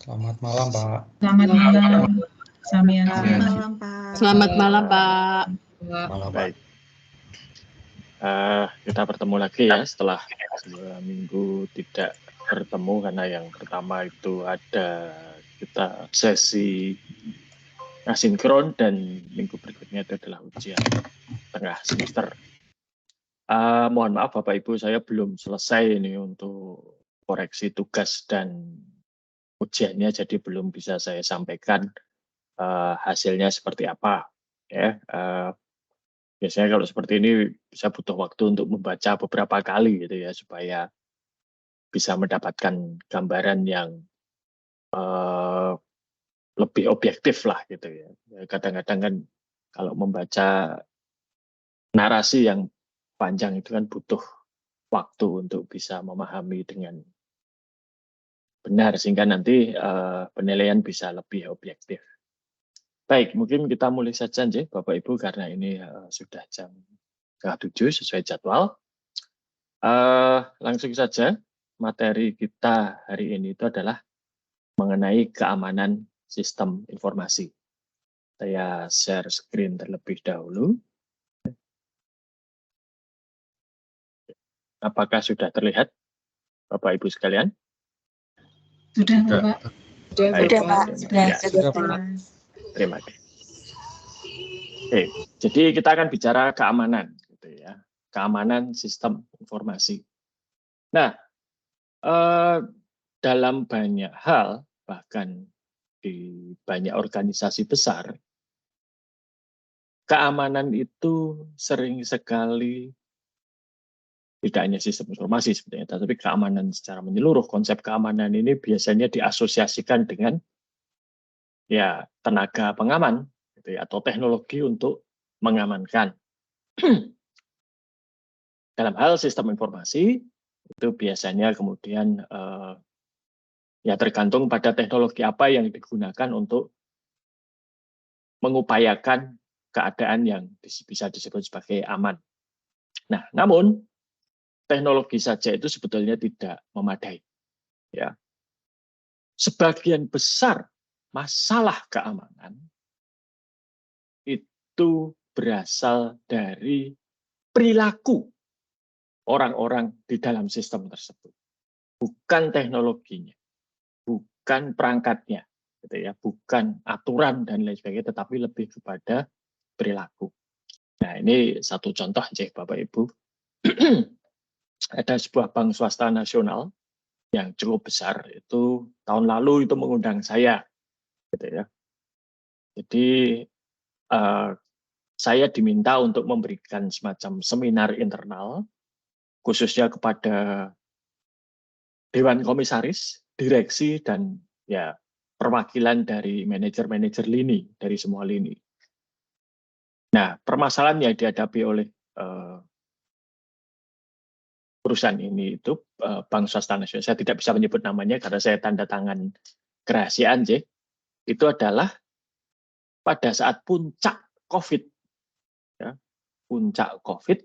Selamat malam, Pak. Selamat malam, Samia. Selamat malam, Pak. Selamat malam, Pak. Malam, Pak. Baik. Kita bertemu lagi ya setelah 2 minggu tidak bertemu karena yang pertama itu ada kita sesi asinkron dan minggu berikutnya itu adalah ujian tengah semester. Mohon maaf Bapak Ibu, saya belum selesai ini untuk koreksi tugas dan ujiannya, jadi belum bisa saya sampaikan hasilnya seperti apa ya. Biasanya kalau seperti ini bisa butuh waktu untuk membaca beberapa kali gitu ya, supaya bisa mendapatkan gambaran yang lebih objektif lah gitu ya. Kadang-kadang kan kalau membaca narasi yang panjang itu kan butuh waktu untuk bisa memahami dengan benar, sehingga nanti penilaian bisa lebih objektif. Baik, mungkin kita mulai saja Bapak Ibu, karena ini sudah jam 6:30 sesuai jadwal. Langsung saja, materi kita hari ini itu adalah mengenai keamanan sistem informasi. Saya share screen terlebih dahulu. Apakah sudah terlihat Bapak Ibu sekalian? Sudah, Bapak. Sudah, Pak. Sudah, Pak. Terima kasih. Oke, jadi kita akan bicara keamanan, gitu ya, keamanan sistem informasi. Nah, dalam banyak hal, bahkan di banyak organisasi besar, keamanan itu sering sekali tidak hanya sistem informasi sebenarnya, tapi keamanan secara menyeluruh. Konsep keamanan ini biasanya diasosiasikan dengan ya tenaga pengaman gitu ya, atau teknologi untuk mengamankan. Dalam hal sistem informasi itu biasanya kemudian ya tergantung pada teknologi apa yang digunakan untuk mengupayakan keadaan yang bisa disebut sebagai aman. Nah, namun teknologi saja itu sebetulnya tidak memadai. Ya, sebagian besar masalah keamanan itu berasal dari perilaku orang-orang di dalam sistem tersebut, bukan teknologinya, bukan perangkatnya, gitu ya, bukan aturan dan lain sebagainya, tetapi lebih kepada perilaku. Nah, ini satu contoh aja Bapak Ibu. Ada sebuah bank swasta nasional yang cukup besar, itu tahun lalu itu mengundang saya, gitu ya. Jadi saya diminta untuk memberikan semacam seminar internal, khususnya kepada Dewan Komisaris, direksi, dan ya perwakilan dari manajer-manajer lini, dari semua lini. Nah, permasalahan yang dihadapi oleh perusahaan ini itu bank swasta nasional, saya tidak bisa menyebut namanya karena saya tanda tangan kerahasiaan, itu adalah pada saat puncak COVID, ya, puncak COVID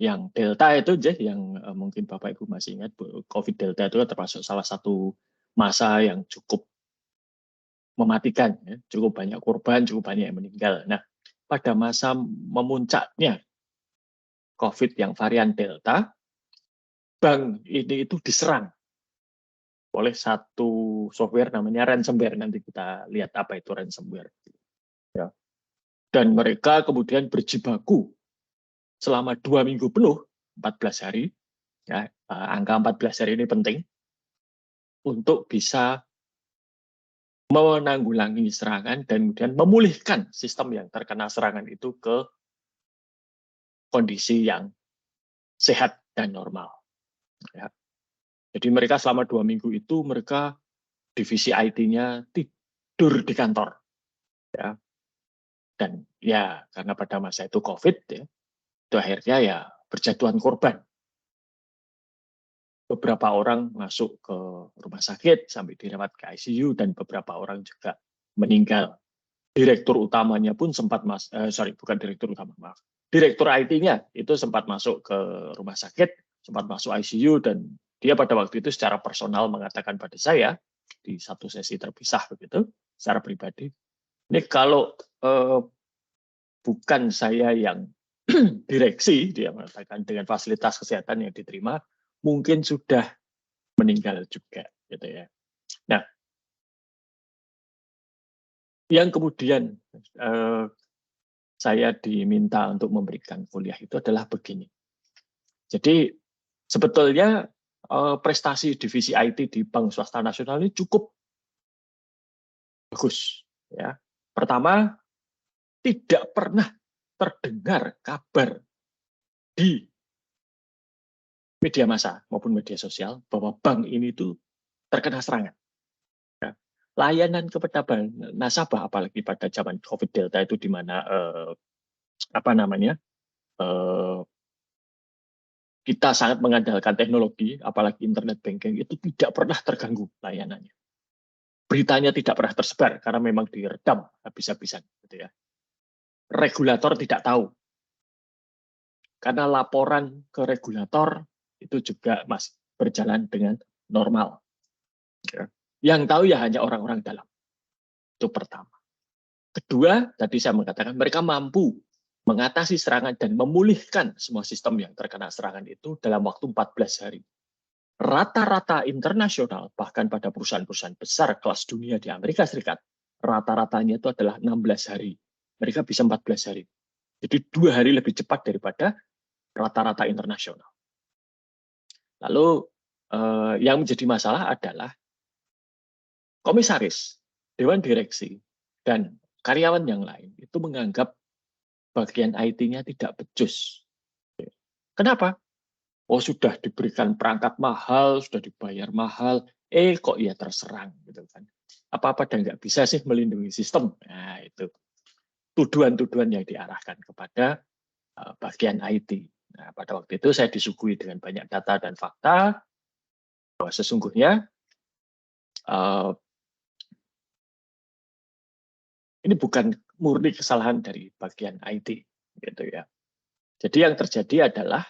yang Delta itu, yang mungkin Bapak Ibu masih ingat, COVID Delta itu termasuk salah satu masa yang cukup mematikan, ya, cukup banyak korban, cukup banyak yang meninggal. Nah, pada masa memuncaknya COVID yang varian Delta, bank ini itu diserang oleh satu software namanya ransomware. Nanti kita lihat apa itu ransomware. Ya. Dan mereka kemudian berjibaku selama 2 minggu penuh, 14 hari. Ya, angka 14 hari ini penting untuk bisa menanggulangi serangan dan kemudian memulihkan sistem yang terkena serangan itu ke kondisi yang sehat dan normal. Ya. Jadi mereka selama 2 minggu itu mereka divisi IT-nya tidur di kantor. Ya. Dan ya karena pada masa itu COVID, ya, itu akhirnya ya berjatuhan korban. Beberapa orang masuk ke rumah sakit sampai dirawat ke ICU dan beberapa orang juga meninggal. Direktur utamanya pun sempat bukan direktur utama, maaf. Direktur IT-nya itu sempat masuk ke rumah sakit, sempat masuk ICU, dan dia pada waktu itu secara personal mengatakan pada saya di satu sesi terpisah begitu secara pribadi. Ini kalau bukan saya yang direksi, dia mengatakan dengan fasilitas kesehatan yang diterima, mungkin sudah meninggal juga, gitu ya. Nah, yang kemudian saya diminta untuk memberikan kuliah itu adalah begini. Jadi sebetulnya prestasi divisi IT di Bank Swasta Nasional ini cukup bagus, ya. Pertama, tidak pernah terdengar kabar di media massa maupun media sosial bahwa bank ini itu terkena serangan. Ya. Layanan kepada nasabah, apalagi pada zaman COVID Delta itu di mana kita sangat mengandalkan teknologi, apalagi internet banking, itu tidak pernah terganggu layanannya. Beritanya tidak pernah tersebar karena memang diredam habis-habisan, gitu ya. Regulator tidak tahu. Karena laporan ke regulator itu juga masih berjalan dengan normal. Yang tahu ya hanya orang-orang dalam. Itu pertama. Kedua, tadi saya mengatakan mereka mampu mengatasi serangan dan memulihkan semua sistem yang terkena serangan itu dalam waktu 14 hari. Rata-rata internasional, bahkan pada perusahaan-perusahaan besar kelas dunia di Amerika Serikat, rata-ratanya itu adalah 16 hari. Mereka bisa 14 hari. Jadi 2 hari lebih cepat daripada rata-rata internasional. Lalu yang menjadi masalah adalah komisaris, dewan direksi, dan karyawan yang lain itu menganggap bagian IT-nya tidak becus. Kenapa? Oh, sudah diberikan perangkat mahal, sudah dibayar mahal, kok ya terserang, gitu kan? Apa-apa dan nggak bisa sih melindungi sistem. Nah, itu tuduhan-tuduhan yang diarahkan kepada bagian IT. Nah, pada waktu itu saya disuguhi dengan banyak data dan fakta bahwa sesungguhnya ini bukan murni kesalahan dari bagian IT, gitu ya. Jadi yang terjadi adalah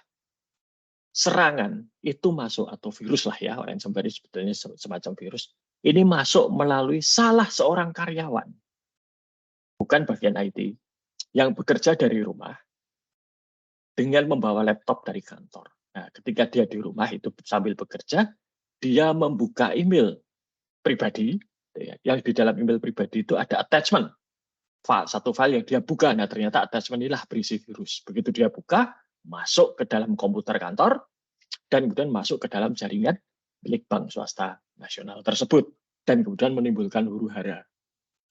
serangan itu masuk, atau virus lah ya, orang sembari sebetulnya semacam virus, ini masuk melalui salah seorang karyawan, bukan bagian IT, yang bekerja dari rumah dengan membawa laptop dari kantor. Nah, ketika dia di rumah itu sambil bekerja, dia membuka email pribadi, yang di dalam email pribadi itu ada attachment, satu file yang dia buka. Nah, ternyata attachment inilah berisi virus. Begitu dia buka, masuk ke dalam komputer kantor, dan kemudian masuk ke dalam jaringan milik Bank Swasta Nasional tersebut, dan kemudian menimbulkan huru-hara.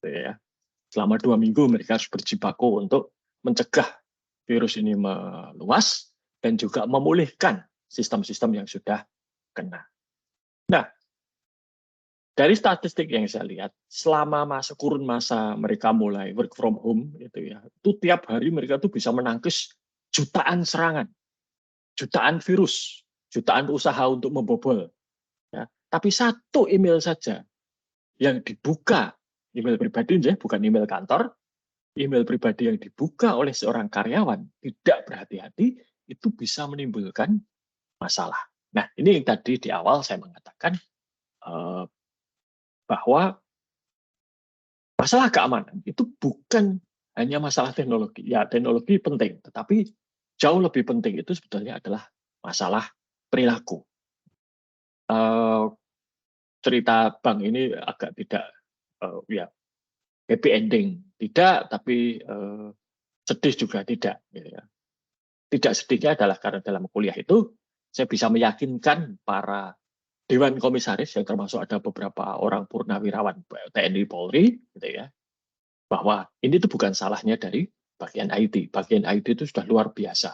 Ya. Selama 2 minggu mereka harus berjibaku untuk mencegah virus ini meluas dan juga memulihkan sistem-sistem yang sudah kena. Nah, dari statistik yang saya lihat, selama kurun masa mereka mulai work from home, itu ya, itu tiap hari mereka tuh bisa menangkis jutaan serangan, jutaan virus, jutaan usaha untuk membobol. Ya. Tapi satu email saja yang dibuka, email pribadi, ya, bukan email kantor, email pribadi yang dibuka oleh seorang karyawan tidak berhati-hati, itu bisa menimbulkan masalah. Nah, ini yang tadi di awal saya mengatakan bahwa masalah keamanan itu bukan hanya masalah teknologi. Ya, teknologi penting, tetapi jauh lebih penting itu sebetulnya adalah masalah perilaku. Cerita bank ini agak tidak ya happy ending, tidak, tapi sedih juga tidak. Gitu ya. Tidak sedihnya adalah karena dalam kuliah itu saya bisa meyakinkan para Dewan Komisaris yang termasuk ada beberapa orang purnawirawan TNI Polri, gitu ya, bahwa ini tuh bukan salahnya dari bagian IT. Bagian IT itu sudah luar biasa.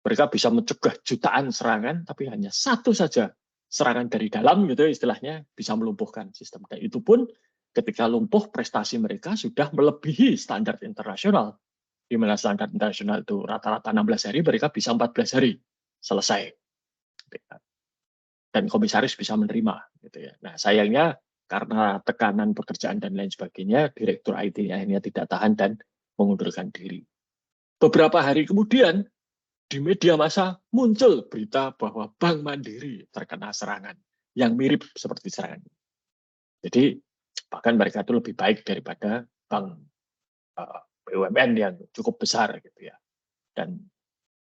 Mereka bisa mencegah jutaan serangan, tapi hanya satu saja serangan dari dalam, gitu istilahnya, bisa melumpuhkan sistem. Dan itu pun ketika lumpuh, prestasi mereka sudah melebihi standar internasional. Di mana standar internasional itu rata-rata 16 hari, mereka bisa 14 hari selesai. Dan komisaris bisa menerima, gitu ya. Nah, sayangnya karena tekanan pekerjaan dan lain sebagainya, direktur IT akhirnya tidak tahan dan mengundurkan diri. Beberapa hari kemudian di media massa muncul berita bahwa Bank Mandiri terkena serangan yang mirip seperti serangan. Jadi bahkan mereka itu lebih baik daripada bank BUMN yang cukup besar gitu ya. Dan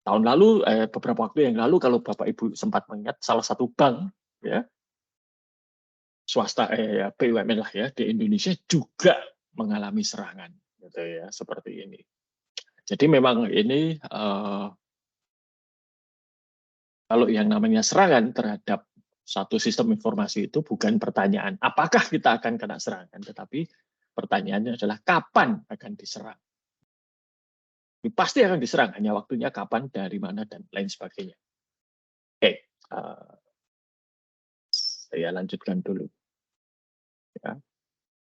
tahun lalu, beberapa waktu yang lalu, kalau Bapak Ibu sempat mengingat, salah satu bank ya swasta BUMN lah ya di Indonesia juga mengalami serangan gitu ya, seperti ini. Jadi memang ini kalau yang namanya serangan terhadap satu sistem informasi itu bukan pertanyaan apakah kita akan kena serangan, tetapi pertanyaannya adalah kapan akan diserang. Pasti akan diserang, hanya waktunya kapan, dari mana, dan lain sebagainya. Oke, saya lanjutkan dulu. Ya.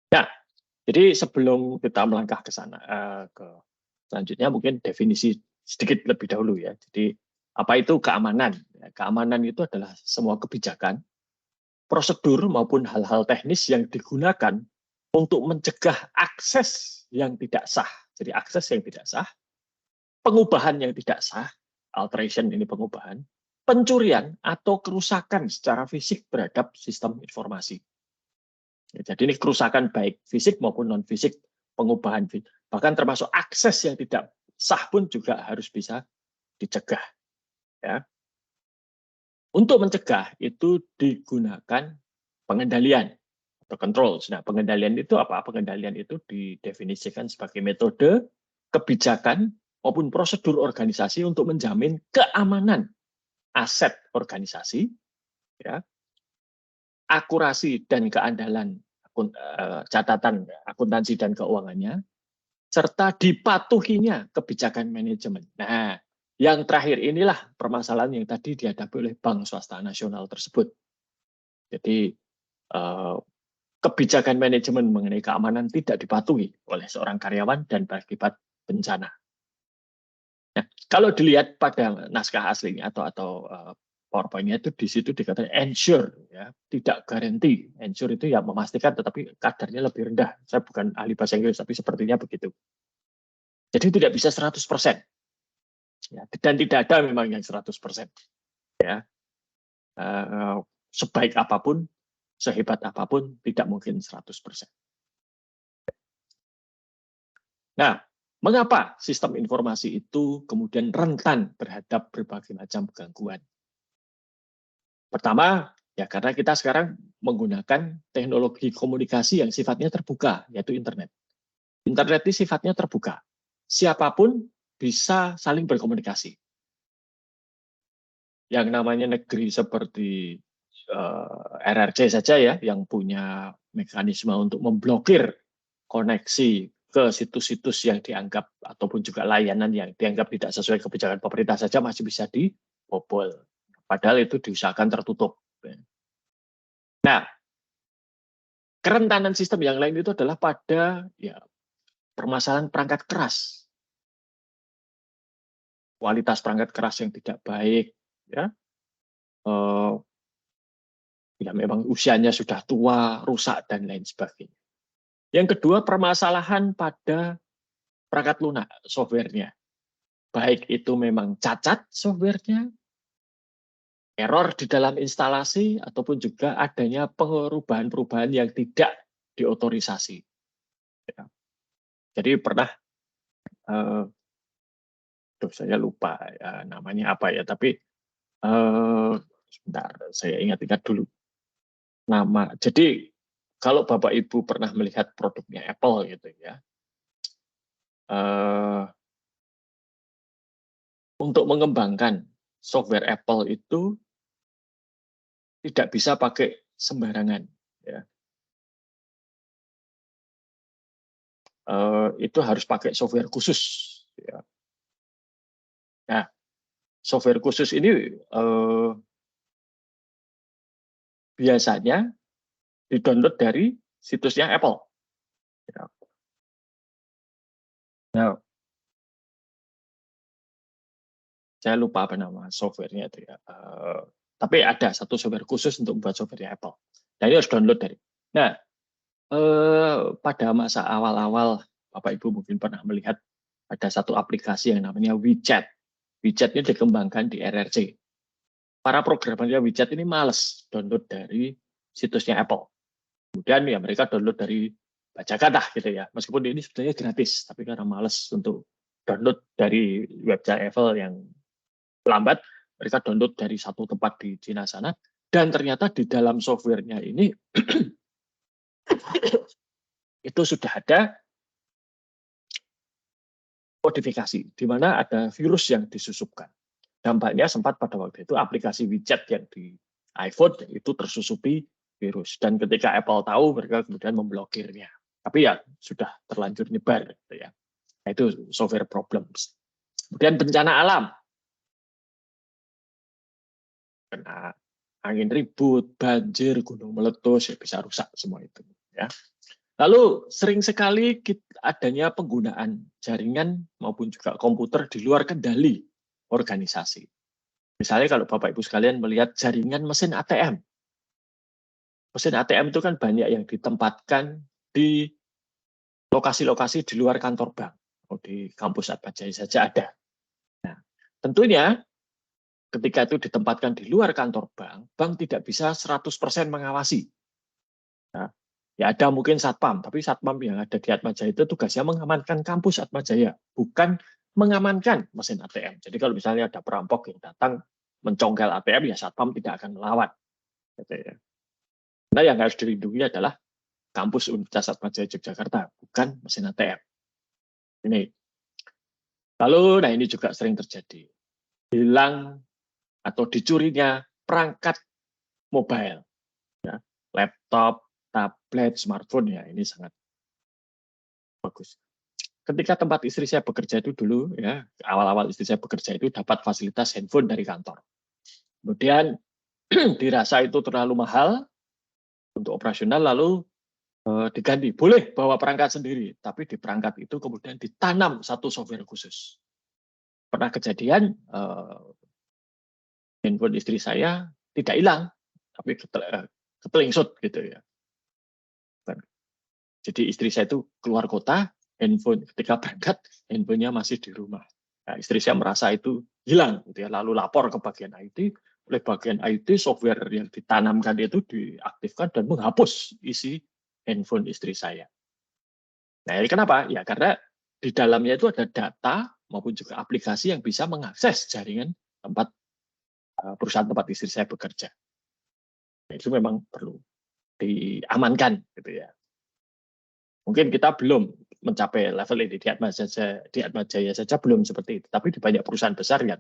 Nah, jadi sebelum kita melangkah ke sana, ke selanjutnya mungkin definisi sedikit lebih dahulu ya. Jadi apa itu keamanan? Keamanan itu adalah semua kebijakan, prosedur maupun hal-hal teknis yang digunakan untuk mencegah akses yang tidak sah. Jadi akses yang tidak sah, pengubahan yang tidak sah, alteration ini pengubahan, pencurian atau kerusakan secara fisik terhadap sistem informasi. Jadi ini kerusakan baik fisik maupun non-fisik, pengubahan, bahkan termasuk akses yang tidak sah pun juga harus bisa dicegah. Ya. Untuk mencegah itu digunakan pengendalian atau control. Nah, pengendalian itu apa? Pengendalian itu didefinisikan sebagai metode, kebijakan, maupun prosedur organisasi untuk menjamin keamanan aset organisasi, ya, akurasi dan keandalan catatan akuntansi dan keuangannya, serta dipatuhinya kebijakan manajemen. Nah, yang terakhir inilah permasalahan yang tadi dihadapi oleh bank swasta nasional tersebut. Jadi kebijakan manajemen mengenai keamanan tidak dipatuhi oleh seorang karyawan dan berakibat bencana. Nah, kalau dilihat pada naskah aslinya atau PowerPoint-nya itu di situ dikatakan ensure, ya, tidak garanti. Ensure itu ya memastikan, tetapi kadarnya lebih rendah. Saya bukan ahli bahasa Inggris, tapi sepertinya begitu. Jadi tidak bisa 100%. Ya, dan tidak ada memang yang 100%. Ya. Sebaik apapun, sehebat apapun, tidak mungkin 100%. Nah, mengapa sistem informasi itu kemudian rentan terhadap berbagai macam gangguan? Pertama, ya karena kita sekarang menggunakan teknologi komunikasi yang sifatnya terbuka, yaitu internet. Internet ini sifatnya terbuka. Siapapun bisa saling berkomunikasi. Yang namanya negeri seperti RRC saja ya, yang punya mekanisme untuk memblokir koneksi ke situs-situs yang dianggap ataupun juga layanan yang dianggap tidak sesuai kebijakan pemerintah saja masih bisa dibobol. Padahal itu diusahakan tertutup. Nah, kerentanan sistem yang lain itu adalah pada ya permasalahan perangkat keras. Kualitas perangkat keras yang tidak baik, ya. Ya memang usianya sudah tua, rusak, dan lain sebagainya. Yang kedua, permasalahan pada perangkat lunak, softwarenya. Baik itu memang cacat softwarenya, error di dalam instalasi, ataupun juga adanya perubahan-perubahan yang tidak diotorisasi. Ya. Jadi pernah, saya lupa ya, namanya apa ya, tapi sebentar, saya ingat-ingat dulu. Jadi kalau Bapak Ibu pernah melihat produknya Apple gitu ya, untuk mengembangkan software Apple itu tidak bisa pakai sembarangan. Ya. Itu harus pakai software khusus. Ya. Nah, software khusus ini biasanya di-download dari situsnya Apple. Ya. Nah, saya lupa apa nama softwarenya itu ya. Tapi ada satu software khusus untuk membuat softwarenya Apple. Nah, ini harus download dari. Nah, pada masa awal-awal, Bapak Ibu mungkin pernah melihat ada satu aplikasi yang namanya WeChat. WeChat ini dikembangkan di RRC. Para programmernya WeChat ini males download dari situsnya Apple. Kemudian ya mereka download dari Bajakata gitu ya. Meskipun ini sebenarnya gratis, tapi karena males untuk download dari website Apple yang lambat, mereka download dari satu tempat di Cina sana. Dan ternyata di dalam softwarenya ini itu sudah ada modifikasi, di mana ada virus yang disusupkan. Dampaknya sempat pada waktu itu aplikasi WeChat yang di iPhone itu tersusupi virus. Dan ketika Apple tahu, mereka kemudian memblokirnya. Tapi ya sudah terlanjur nyebar. Gitu ya. Nah, itu software problems. Kemudian bencana alam. Kena angin ribut, banjir, gunung meletus, ya bisa rusak semua itu. Ya. Lalu sering sekali adanya penggunaan jaringan maupun juga komputer di luar kendali organisasi. Misalnya kalau Bapak Ibu sekalian melihat jaringan mesin ATM. Mesin ATM itu kan banyak yang ditempatkan di lokasi-lokasi di luar kantor bank. Oh, di kampus Atmajaya saja ada. Nah, tentunya ketika itu ditempatkan di luar kantor bank, bank tidak bisa 100% mengawasi. Nah, ya ada mungkin satpam, tapi satpam yang ada di Atmajaya itu tugasnya mengamankan kampus Atmajaya, bukan mengamankan mesin ATM. Jadi kalau misalnya ada perampok yang datang mencongkel ATM, ya satpam tidak akan melawan. Nah, yang harus dilindungi adalah kampus Universitas Atmajaya Yogyakarta, bukan mesin ATM. Ini. Lalu, nah ini juga sering terjadi. Hilang atau dicurinya perangkat mobile. Ya, laptop, tablet, smartphone, ya ini sangat bagus. Ketika tempat istri saya bekerja itu dulu, ya awal-awal istri saya bekerja itu dapat fasilitas handphone dari kantor. Kemudian dirasa itu terlalu mahal untuk operasional, lalu diganti. Boleh bawa perangkat sendiri, tapi di perangkat itu kemudian ditanam satu software khusus. Pernah kejadian handphone istri saya tidak hilang, tapi ketelingsut gitu ya. Jadi istri saya itu keluar kota, handphone ketika berangkat, handphonenya masih di rumah. Nah, istri saya merasa itu hilang, gitu ya. Lalu lapor ke bagian IT, oleh bagian IT software yang ditanamkan itu diaktifkan dan menghapus isi handphone istri saya. Nah, ini kenapa? Ya karena di dalamnya itu ada data maupun juga aplikasi yang bisa mengakses jaringan tempat perusahaan tempat istri saya bekerja. Nah, itu memang perlu diamankan, gitu ya. Mungkin kita belum mencapai level ini di Atmajaya saja belum seperti itu. Tapi di banyak perusahaan besar yang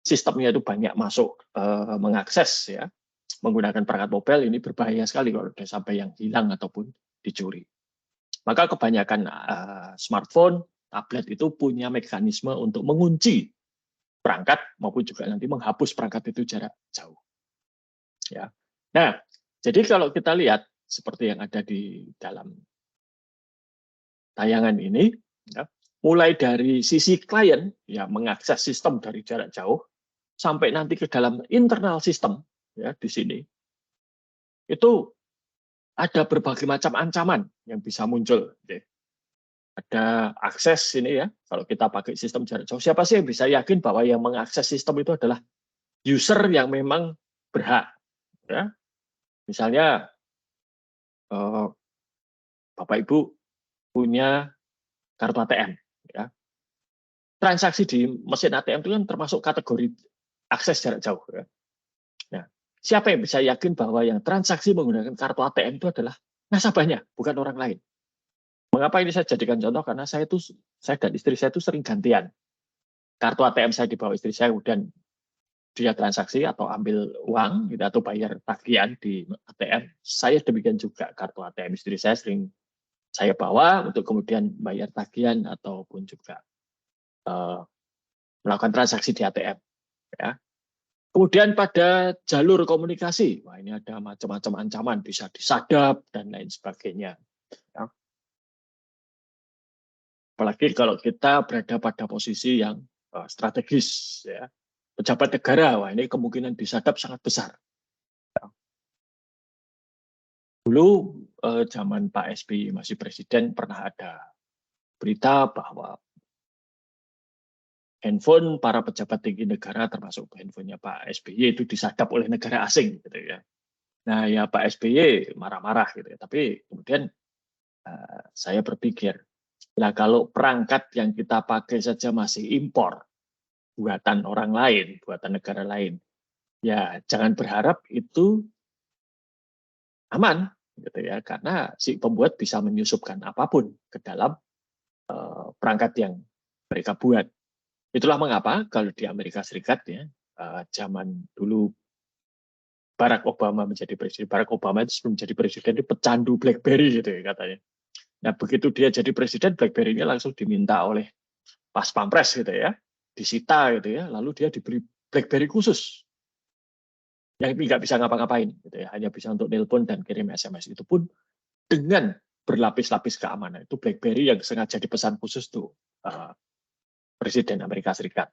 sistemnya itu banyak masuk mengakses ya menggunakan perangkat mobile, ini berbahaya sekali kalau sudah sampai yang hilang ataupun dicuri. Maka kebanyakan smartphone, tablet itu punya mekanisme untuk mengunci perangkat maupun juga nanti menghapus perangkat itu jarak jauh. Ya. Nah, jadi kalau kita lihat seperti yang ada di dalam tayangan ini, ya, mulai dari sisi klien ya mengakses sistem dari jarak jauh sampai nanti ke dalam internal sistem ya di sini itu ada berbagai macam ancaman yang bisa muncul. Ya. Ada akses ini ya kalau kita pakai sistem jarak jauh, siapa sih yang bisa yakin bahwa yang mengakses sistem itu adalah user yang memang berhak? Ya. Misalnya Bapak Ibu punya kartu ATM, ya. Transaksi di mesin ATM itu kan termasuk kategori akses jarak jauh. Ya. Nah, siapa yang bisa yakin bahwa yang transaksi menggunakan kartu ATM itu adalah nasabahnya, bukan orang lain? Mengapa ini saya jadikan contoh? Karena saya dan istri saya itu sering gantian. Kartu ATM saya dibawa istri saya, kemudian dia transaksi atau ambil uang, gitu, atau bayar tagihan di ATM. Saya demikian juga, kartu ATM istri saya sering saya bawa untuk kemudian bayar tagihan ataupun juga melakukan transaksi di ATM. Ya. Kemudian pada jalur komunikasi, wah ini ada macam-macam ancaman, bisa disadap dan lain sebagainya. Ya. Apalagi kalau kita berada pada posisi yang strategis, ya. Pejabat negara, wah ini kemungkinan disadap sangat besar. Ya. Dulu zaman Pak SBY masih presiden pernah ada berita bahwa handphone para pejabat tinggi negara termasuk handphonenya Pak SBY itu disadap oleh negara asing, gitu ya. Nah ya Pak SBY marah-marah gitu ya. Tapi kemudian saya berpikir, nah kalau perangkat yang kita pakai saja masih impor, buatan orang lain, buatan negara lain, ya jangan berharap itu aman, gitu ya, karena si pembuat bisa menyusupkan apapun ke dalam perangkat yang mereka buat. Itulah mengapa kalau di Amerika Serikat ya, zaman dulu Barack Obama menjadi presiden, Barack Obama itu sebelum menjadi presiden dia pecandu BlackBerry gitu ya katanya. Nah begitu dia jadi presiden, BlackBerry-nya langsung diminta oleh Pas Pampres gitu ya, disita gitu ya, lalu dia dibeli BlackBerry khusus yang nggak bisa ngapa-ngapain gitu ya, hanya bisa untuk nelpon dan kirim SMS. Itu pun dengan berlapis-lapis keamanan. Itu BlackBerry yang sengaja dipesan khusus tuh Presiden Amerika Serikat.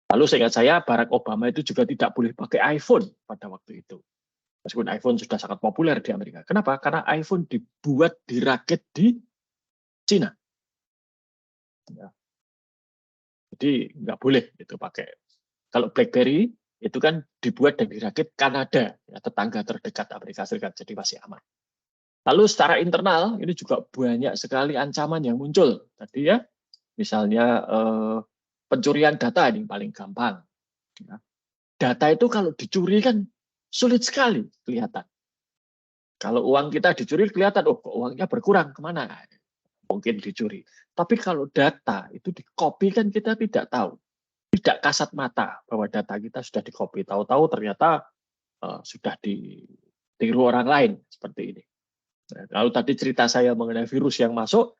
Lalu seingat saya Barack Obama itu juga tidak boleh pakai iPhone pada waktu itu. Meskipun iPhone sudah sangat populer di Amerika. Kenapa? Karena iPhone dibuat dirakit di Cina. Ya. Jadi nggak boleh itu pakai. Kalau BlackBerry itu kan dibuat dan dirakit Kanada, ya, tetangga terdekat Amerika Serikat, jadi masih aman. Lalu secara internal ini juga banyak sekali ancaman yang muncul. Tadi ya, misalnya pencurian data ini paling gampang. Ya. Data itu kalau dicuri kan sulit sekali kelihatan. Kalau uang kita dicuri kelihatan, oh kok uangnya berkurang, kemana? Mungkin dicuri. Tapi kalau data itu di-copy kan kita tidak tahu. Tidak kasat mata bahwa data kita sudah di-copy. Tahu-tahu ternyata sudah ditiru orang lain seperti ini. Lalu tadi cerita saya mengenai virus yang masuk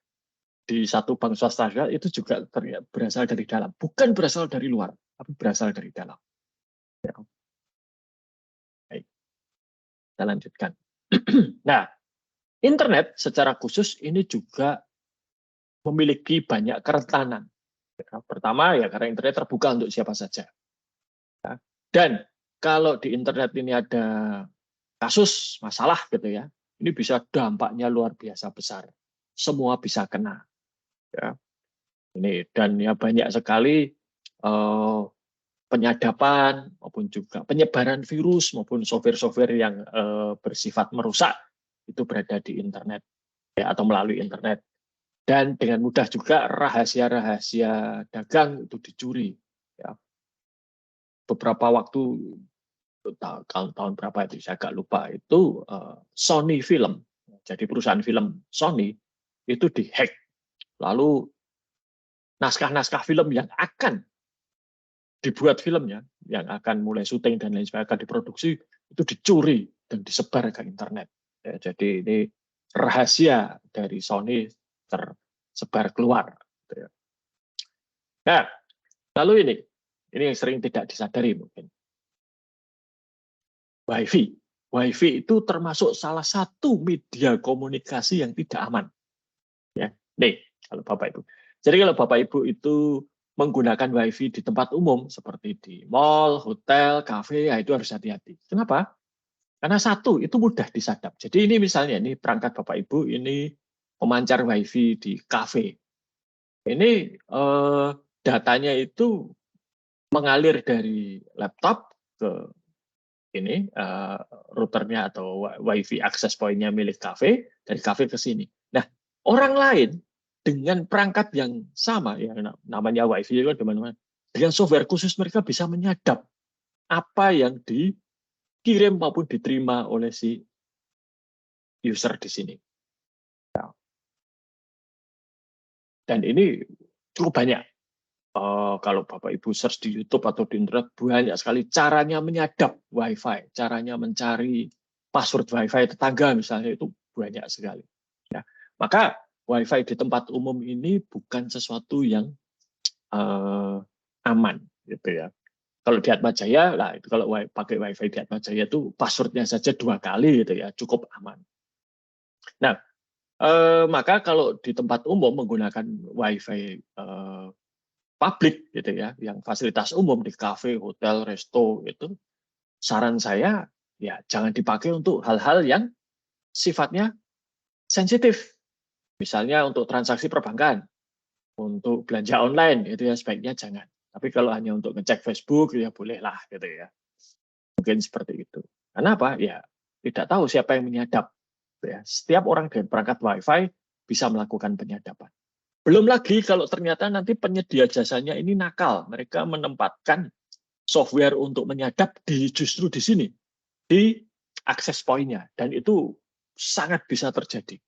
di satu bank swasta itu juga berasal dari dalam. Bukan berasal dari luar, tapi berasal dari dalam. Ya. Baik, kita lanjutkan. Nah, internet secara khusus ini juga memiliki banyak kerentanan. Pertama, ya karena internet terbuka untuk siapa saja. Ya. Dan kalau di internet ini ada kasus, masalah gitu ya, ini bisa dampaknya luar biasa besar. Semua bisa kena. Ya. Ini dan ya banyak sekali penyadapan maupun juga penyebaran virus maupun software-software yang bersifat merusak itu berada di internet ya, atau melalui internet. Dan dengan mudah juga rahasia-rahasia dagang itu dicuri. Ya. Beberapa waktu tahun berapa itu saya agak lupa itu Sony Film, jadi perusahaan film Sony itu dihack. Lalu naskah-naskah film yang akan dibuat filmnya, yang akan mulai syuting dan lain sebagainya akan diproduksi itu dicuri dan disebar ke internet. Ya, jadi ini rahasia dari Sony tersebar keluar. Nah, lalu ini yang sering tidak disadari mungkin. Wi-Fi. Wi-Fi itu termasuk salah satu media komunikasi yang tidak aman. Ya, nih kalau Bapak Ibu. Jadi kalau Bapak Ibu itu menggunakan Wi-Fi di tempat umum seperti di mall, hotel, kafe, ya itu harus hati-hati. Kenapa? Karena satu itu mudah disadap. Jadi ini misalnya ini perangkat Bapak Ibu ini memancar Wi-Fi di kafe. Ini datanya itu mengalir dari laptop ke ini routernya atau Wi-Fi access point-nya milik kafe, dari kafe ke sini. Nah, orang lain dengan perangkat yang sama, ya namanya Wi-Fi kan teman-teman, dengan software khusus mereka bisa menyadap apa yang dikirim maupun diterima oleh si user di sini. Dan ini cukup banyak. Kalau Bapak Ibu search di YouTube atau di internet, banyak sekali caranya menyadap Wi-Fi, caranya mencari password Wi-Fi tetangga misalnya, itu banyak sekali. Ya. Maka Wi-Fi di tempat umum ini bukan sesuatu yang aman, gitu ya. Kalau di Atmajaya, lah itu kalau pakai Wi-Fi di Atmajaya itu passwordnya saja 2 kali, gitu ya, cukup aman. Nah, maka kalau di tempat umum menggunakan Wi-Fi publik gitu ya, yang fasilitas umum di kafe, hotel, resto itu, saran saya ya jangan dipakai untuk hal-hal yang sifatnya sensitif. Misalnya untuk transaksi perbankan, untuk belanja online itu ya sebaiknya jangan. Tapi kalau hanya untuk ngecek Facebook ya bolehlah gitu ya. Mungkin seperti itu. Karena apa? Ya tidak tahu siapa yang menyadap. Ya, setiap orang dengan perangkat Wi-Fi bisa melakukan penyadapan. Belum lagi kalau ternyata nanti penyedia jasanya ini nakal, mereka menempatkan software untuk menyadap justru di sini, di akses poinnya, dan itu sangat bisa terjadi.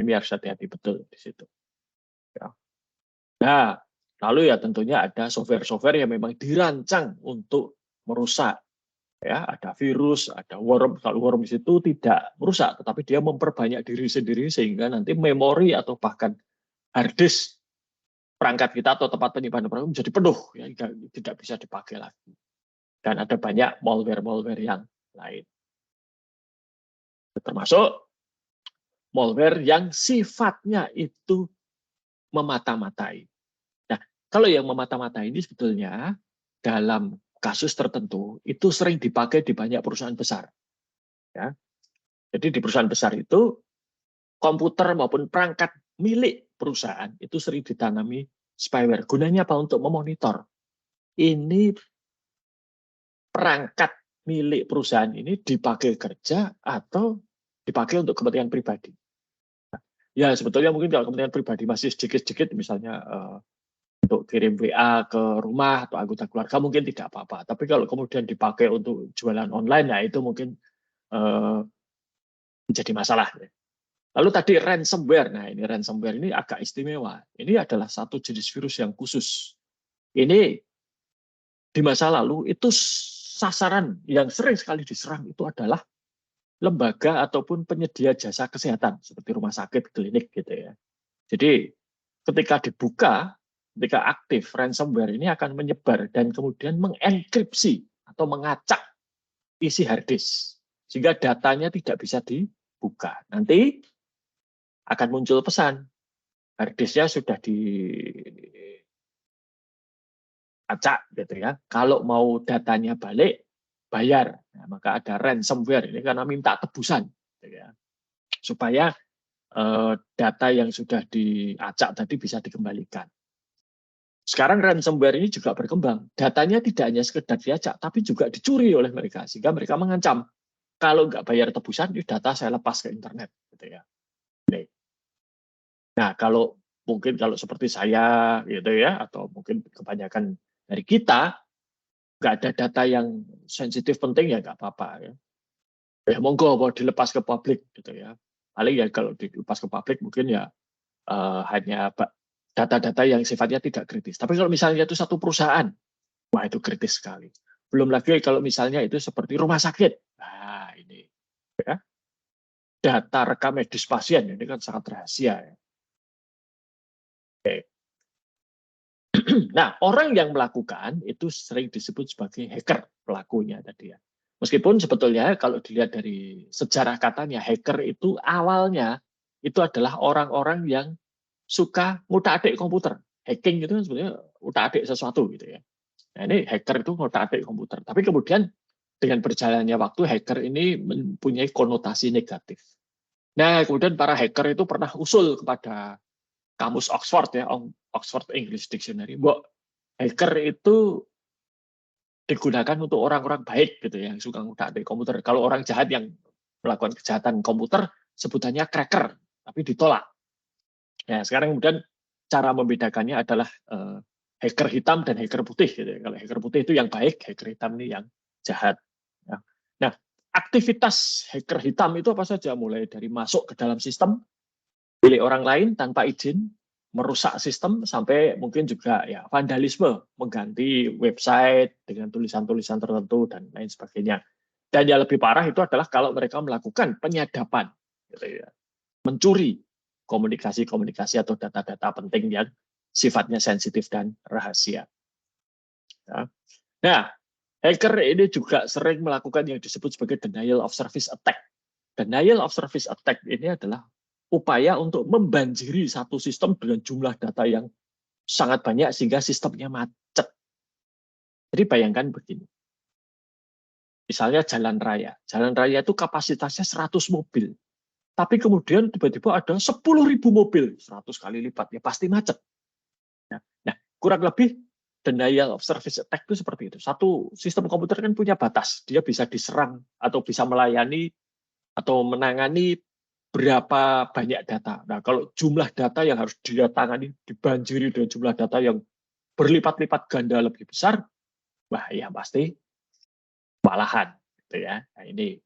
Ini harus hati-hati betul di situ. Ya. Nah, lalu ya tentunya ada software-software yang memang dirancang untuk merusak. Ya, ada virus, ada worm. Kalau worm di situ tidak merusak, tetapi dia memperbanyak diri sendiri sehingga nanti memori atau bahkan hard disk perangkat kita atau tempat penyimpanan perangkat menjadi penuh, ya, tidak bisa dipakai lagi. Dan ada banyak malware-malware yang lain. Termasuk malware yang sifatnya itu memata-matai. Nah, kalau yang memata-matai ini sebetulnya dalam kasus tertentu itu sering dipakai di banyak perusahaan besar. Ya. Jadi di perusahaan besar itu komputer maupun perangkat milik perusahaan itu sering ditanami spyware. Gunanya apa? Untuk memonitor. Ini perangkat milik perusahaan ini dipakai kerja atau dipakai untuk kepentingan pribadi. Ya sebetulnya mungkin kalau kepentingan pribadi masih sedikit-sedikit, misalnya untuk kirim WA ke rumah atau anggota keluarga mungkin tidak apa-apa. Tapi kalau kemudian dipakai untuk jualan online, nah itu mungkin menjadi masalah. Lalu tadi ransomware. Nah ini ransomware ini agak istimewa. Ini adalah satu jenis virus yang khusus. Ini di masa lalu itu sasaran yang sering sekali diserang itu adalah lembaga ataupun penyedia jasa kesehatan seperti rumah sakit, klinik gitu ya. Jadi ketika dibuka, ketika aktif, ransomware ini akan menyebar dan kemudian mengenkripsi atau mengacak isi hard disk sehingga datanya tidak bisa dibuka. Nanti akan muncul pesan hard disknya sudah diacak gitu ya. Kalau mau datanya balik, bayar. Nah, maka ada ransomware ini karena minta tebusan gitu ya. Supaya data yang sudah diacak tadi bisa dikembalikan. Sekarang ransomware ini juga berkembang. Datanya tidak hanya sekedar diacak, tapi juga dicuri oleh mereka. Sehingga mereka mengancam, kalau nggak bayar tebusan, data saya lepas ke internet. Gitu ya. Nah, kalau seperti saya, gitu ya, atau mungkin kebanyakan dari kita, nggak ada data yang sensitif penting ya nggak apa-apa. Ya. Ya monggo mau dilepas ke publik, gitu ya. Paling ya kalau dilepas ke publik mungkin ya hanya data-data yang sifatnya tidak kritis. Tapi kalau misalnya itu satu perusahaan, wah itu kritis sekali. Belum lagi kalau misalnya itu seperti rumah sakit. Nah ini ya, data rekam medis pasien ini kan sangat rahasia. Ya. Oke. Nah orang yang melakukan itu sering disebut sebagai hacker pelakunya tadi ya. Meskipun sebetulnya kalau dilihat dari sejarah katanya hacker itu awalnya itu adalah orang-orang yang suka ngutak-atik komputer. Hacking itu sebenarnya ngutak-atik sesuatu gitu ya. Nah, ini hacker itu ngutak-atik komputer. Tapi kemudian dengan berjalannya waktu hacker ini mempunyai konotasi negatif. Nah, kemudian para hacker itu pernah usul kepada kamus Oxford ya, Oxford English Dictionary, bahwa hacker itu digunakan untuk orang-orang baik gitu ya, yang suka ngutak-atik komputer. Kalau orang jahat yang melakukan kejahatan komputer sebutannya cracker, tapi ditolak. Ya, sekarang kemudian cara membedakannya adalah hacker hitam dan hacker putih. Gitu ya. Kalau hacker putih itu yang baik, hacker hitam ini yang jahat. Ya. Nah, aktivitas hacker hitam itu apa saja? Mulai dari masuk ke dalam sistem, milik orang lain tanpa izin, merusak sistem, sampai mungkin juga ya vandalisme, mengganti website dengan tulisan-tulisan tertentu dan lain sebagainya. Dan yang lebih parah itu adalah kalau mereka melakukan penyadapan, gitu ya. Mencuri komunikasi-komunikasi atau data-data penting yang sifatnya sensitif dan rahasia. Ya. Nah, hacker ini juga sering melakukan yang disebut sebagai denial of service attack. Denial of service attack ini adalah upaya untuk membanjiri satu sistem dengan jumlah data yang sangat banyak sehingga sistemnya macet. Jadi bayangkan begini. Misalnya jalan raya. Jalan raya itu kapasitasnya 100 mobil. Tapi kemudian tiba-tiba ada 10.000 mobil, 100 kali lipat, ya pasti macet. Nah, kurang lebih denial of service attack itu seperti itu. Satu sistem komputer kan punya batas, dia bisa diserang atau bisa melayani atau menangani berapa banyak data. Nah, kalau jumlah data yang harus dia tangani dibanjiri dengan jumlah data yang berlipat-lipat ganda lebih besar, wah ya pasti kewalahan, gitu ya. Nah, ini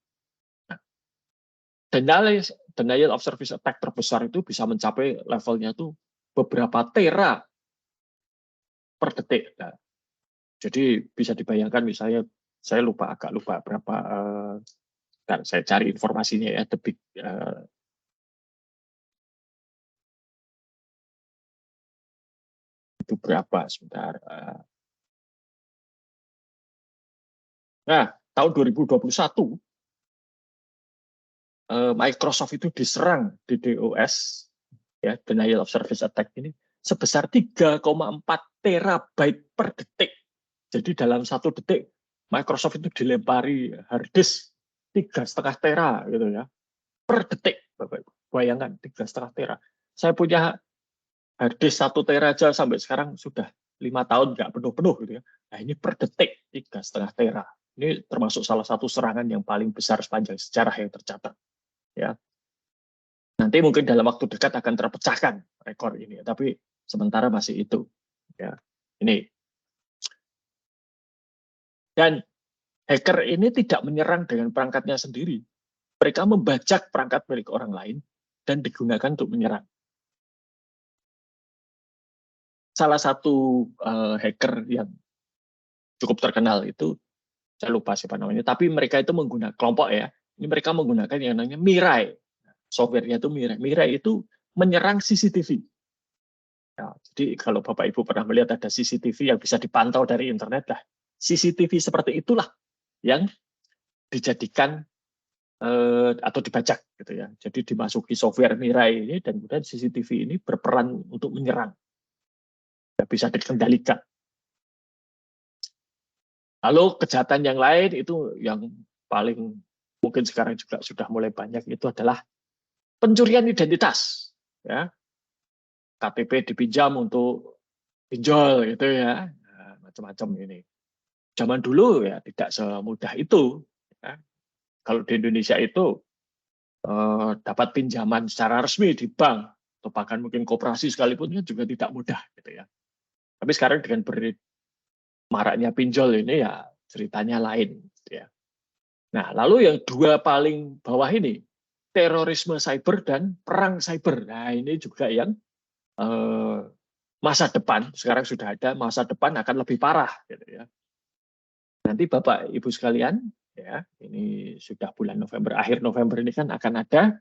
denial of service attack terbesar itu bisa mencapai levelnya itu beberapa tera per detik. Nah, jadi bisa dibayangkan misalnya, saya agak lupa berapa, saya cari informasinya ya, itu berapa sebentar. Nah, tahun 2021 Microsoft itu diserang di DOS, ya, denial of service attack ini sebesar 3,4 terabyte per detik. Jadi dalam 1 detik Microsoft itu dilempari hard disk 3,5 tera gitu ya per detik. Bapak Ibu, bayangkan 3,5 tera. Saya punya hard disk 1 tera aja sampai sekarang sudah 5 tahun nggak penuh-penuh gitu ya. Nah ini per detik 3,5 tera. Ini termasuk salah satu serangan yang paling besar sepanjang sejarah yang tercatat. Ya, nanti mungkin dalam waktu dekat akan terpecahkan rekor ini, tapi sementara masih itu. Ya, ini. Dan hacker ini tidak menyerang dengan perangkatnya sendiri. Mereka membajak perangkat milik orang lain dan digunakan untuk menyerang. Salah satu hacker yang cukup terkenal itu, saya lupa siapa namanya, tapi mereka itu menggunakan kelompok ya. Ini mereka menggunakan yang namanya Mirai. Software-nya itu Mirai. Mirai itu menyerang CCTV. Ya, jadi kalau Bapak Ibu pernah melihat ada CCTV yang bisa dipantau dari internet, lah, CCTV seperti itulah yang dijadikan atau dibajak gitu ya. Jadi dimasuki software Mirai ini dan kemudian CCTV ini berperan untuk menyerang. Ya, bisa dikendalikan. Lalu kejahatan yang lain itu yang paling mungkin sekarang juga sudah mulai banyak itu adalah pencurian identitas. Ya. KTP dipinjam untuk pinjol gitu ya, nah, macam-macam ini. Zaman dulu ya tidak semudah itu. Ya. Kalau di Indonesia itu dapat pinjaman secara resmi di bank atau bahkan mungkin koperasi sekalipun juga tidak mudah gitu ya. Tapi sekarang dengan maraknya pinjol ini ya ceritanya lain. Gitu ya. Nah lalu yang dua paling bawah ini terorisme cyber dan perang cyber. Nah ini juga yang masa depan, sekarang sudah ada, masa depan akan lebih parah gitu ya. Nanti Bapak Ibu sekalian ya, ini sudah bulan November, akhir November ini kan akan ada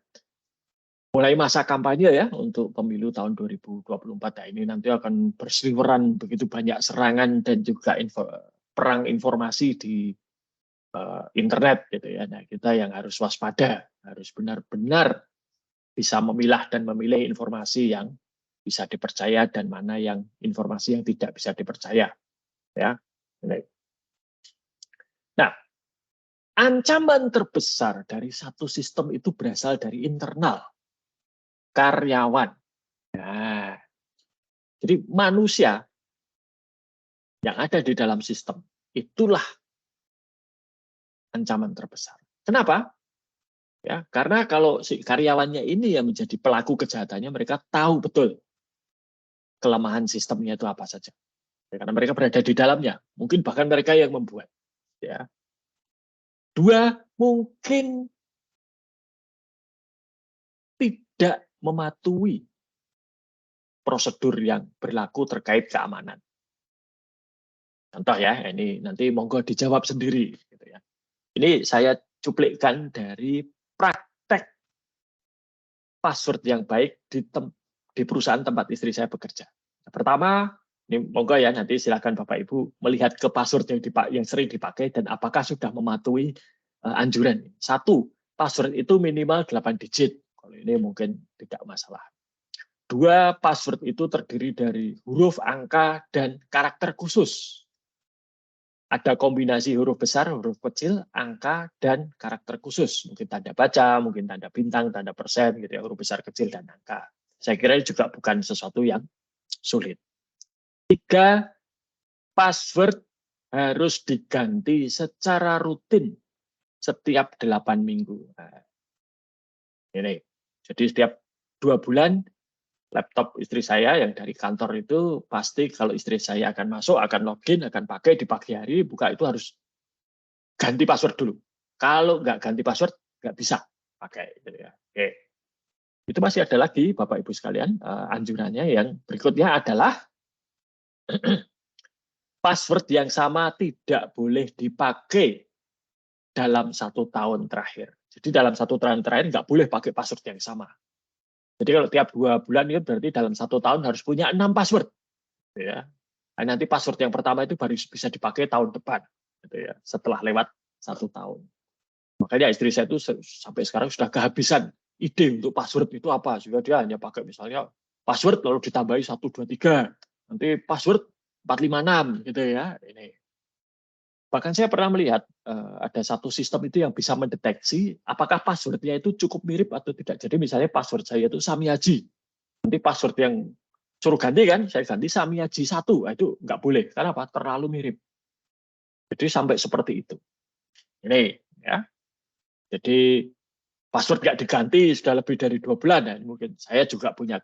mulai masa kampanye ya untuk pemilu tahun 2024. Nah, ini nanti akan berseliweran begitu banyak serangan dan juga perang informasi di internet gitu ya. Nah, kita yang harus waspada, harus benar-benar bisa memilah dan memilih informasi yang bisa dipercaya dan mana yang informasi yang tidak bisa dipercaya. Ya. Nah, ancaman terbesar dari satu sistem itu berasal dari internal karyawan. Nah, jadi manusia yang ada di dalam sistem itulah ancaman terbesar. Kenapa? Ya, karena kalau si karyawannya ini yang menjadi pelaku kejahatannya, mereka tahu betul kelemahan sistemnya itu apa saja. Ya, karena mereka berada di dalamnya. Mungkin bahkan mereka yang membuat. Ya. Dua, mungkin tidak mematuhi prosedur yang berlaku terkait keamanan. Contoh ya, ini nanti monggo dijawab sendiri. Gitu ya. Ini saya cuplikkan dari praktek password yang baik di perusahaan tempat istri saya bekerja. Pertama, ini monggo ya nanti silakan Bapak Ibu melihat ke password yang sering dipakai dan apakah sudah mematuhi anjuran. 1, password itu minimal 8 digit. Kalau ini mungkin tidak masalah. 2, password itu terdiri dari huruf, angka, dan karakter khusus. Ada kombinasi huruf besar, huruf kecil, angka, dan karakter khusus. Mungkin tanda baca, mungkin tanda bintang, tanda persen, gitu ya, huruf besar, kecil, dan angka. Saya kira juga bukan sesuatu yang sulit. 3, password harus diganti secara rutin setiap 8 minggu. Nah, ini, jadi setiap 2 bulan laptop istri saya yang dari kantor itu pasti kalau istri saya akan masuk, akan login, akan pakai di pagi hari, buka itu harus ganti password dulu. Kalau nggak ganti password, nggak bisa pakai. Gitu ya. Oke. Itu masih ada lagi, Bapak Ibu sekalian, anjurannya yang berikutnya adalah password yang sama tidak boleh dipakai dalam 1 tahun terakhir. Jadi dalam 1 tahun terakhir nggak boleh pakai password yang sama. Jadi kalau tiap 2 bulan itu berarti dalam 1 tahun harus punya 6 password. Gitu ya. Nah, nanti password yang pertama itu baru bisa dipakai tahun depan. Gitu ya, setelah lewat 1 tahun. Makanya istri saya itu sampai sekarang sudah kehabisan ide untuk password itu apa. Sehingga dia hanya pakai misalnya password lalu ditambahi 1, 2, 3. Nanti password 456 gitu ya. Ini. Bahkan saya pernah melihat ada satu sistem itu yang bisa mendeteksi apakah passwordnya itu cukup mirip atau tidak. Jadi misalnya password saya itu Samiaji. Nanti password yang suruh ganti kan, saya ganti Samiaji 1. Nah, itu nggak boleh. Karena apa? Terlalu mirip. Jadi sampai seperti itu. Ini ya. Jadi password nggak diganti sudah lebih dari 2 bulan. Ya. Mungkin saya juga punya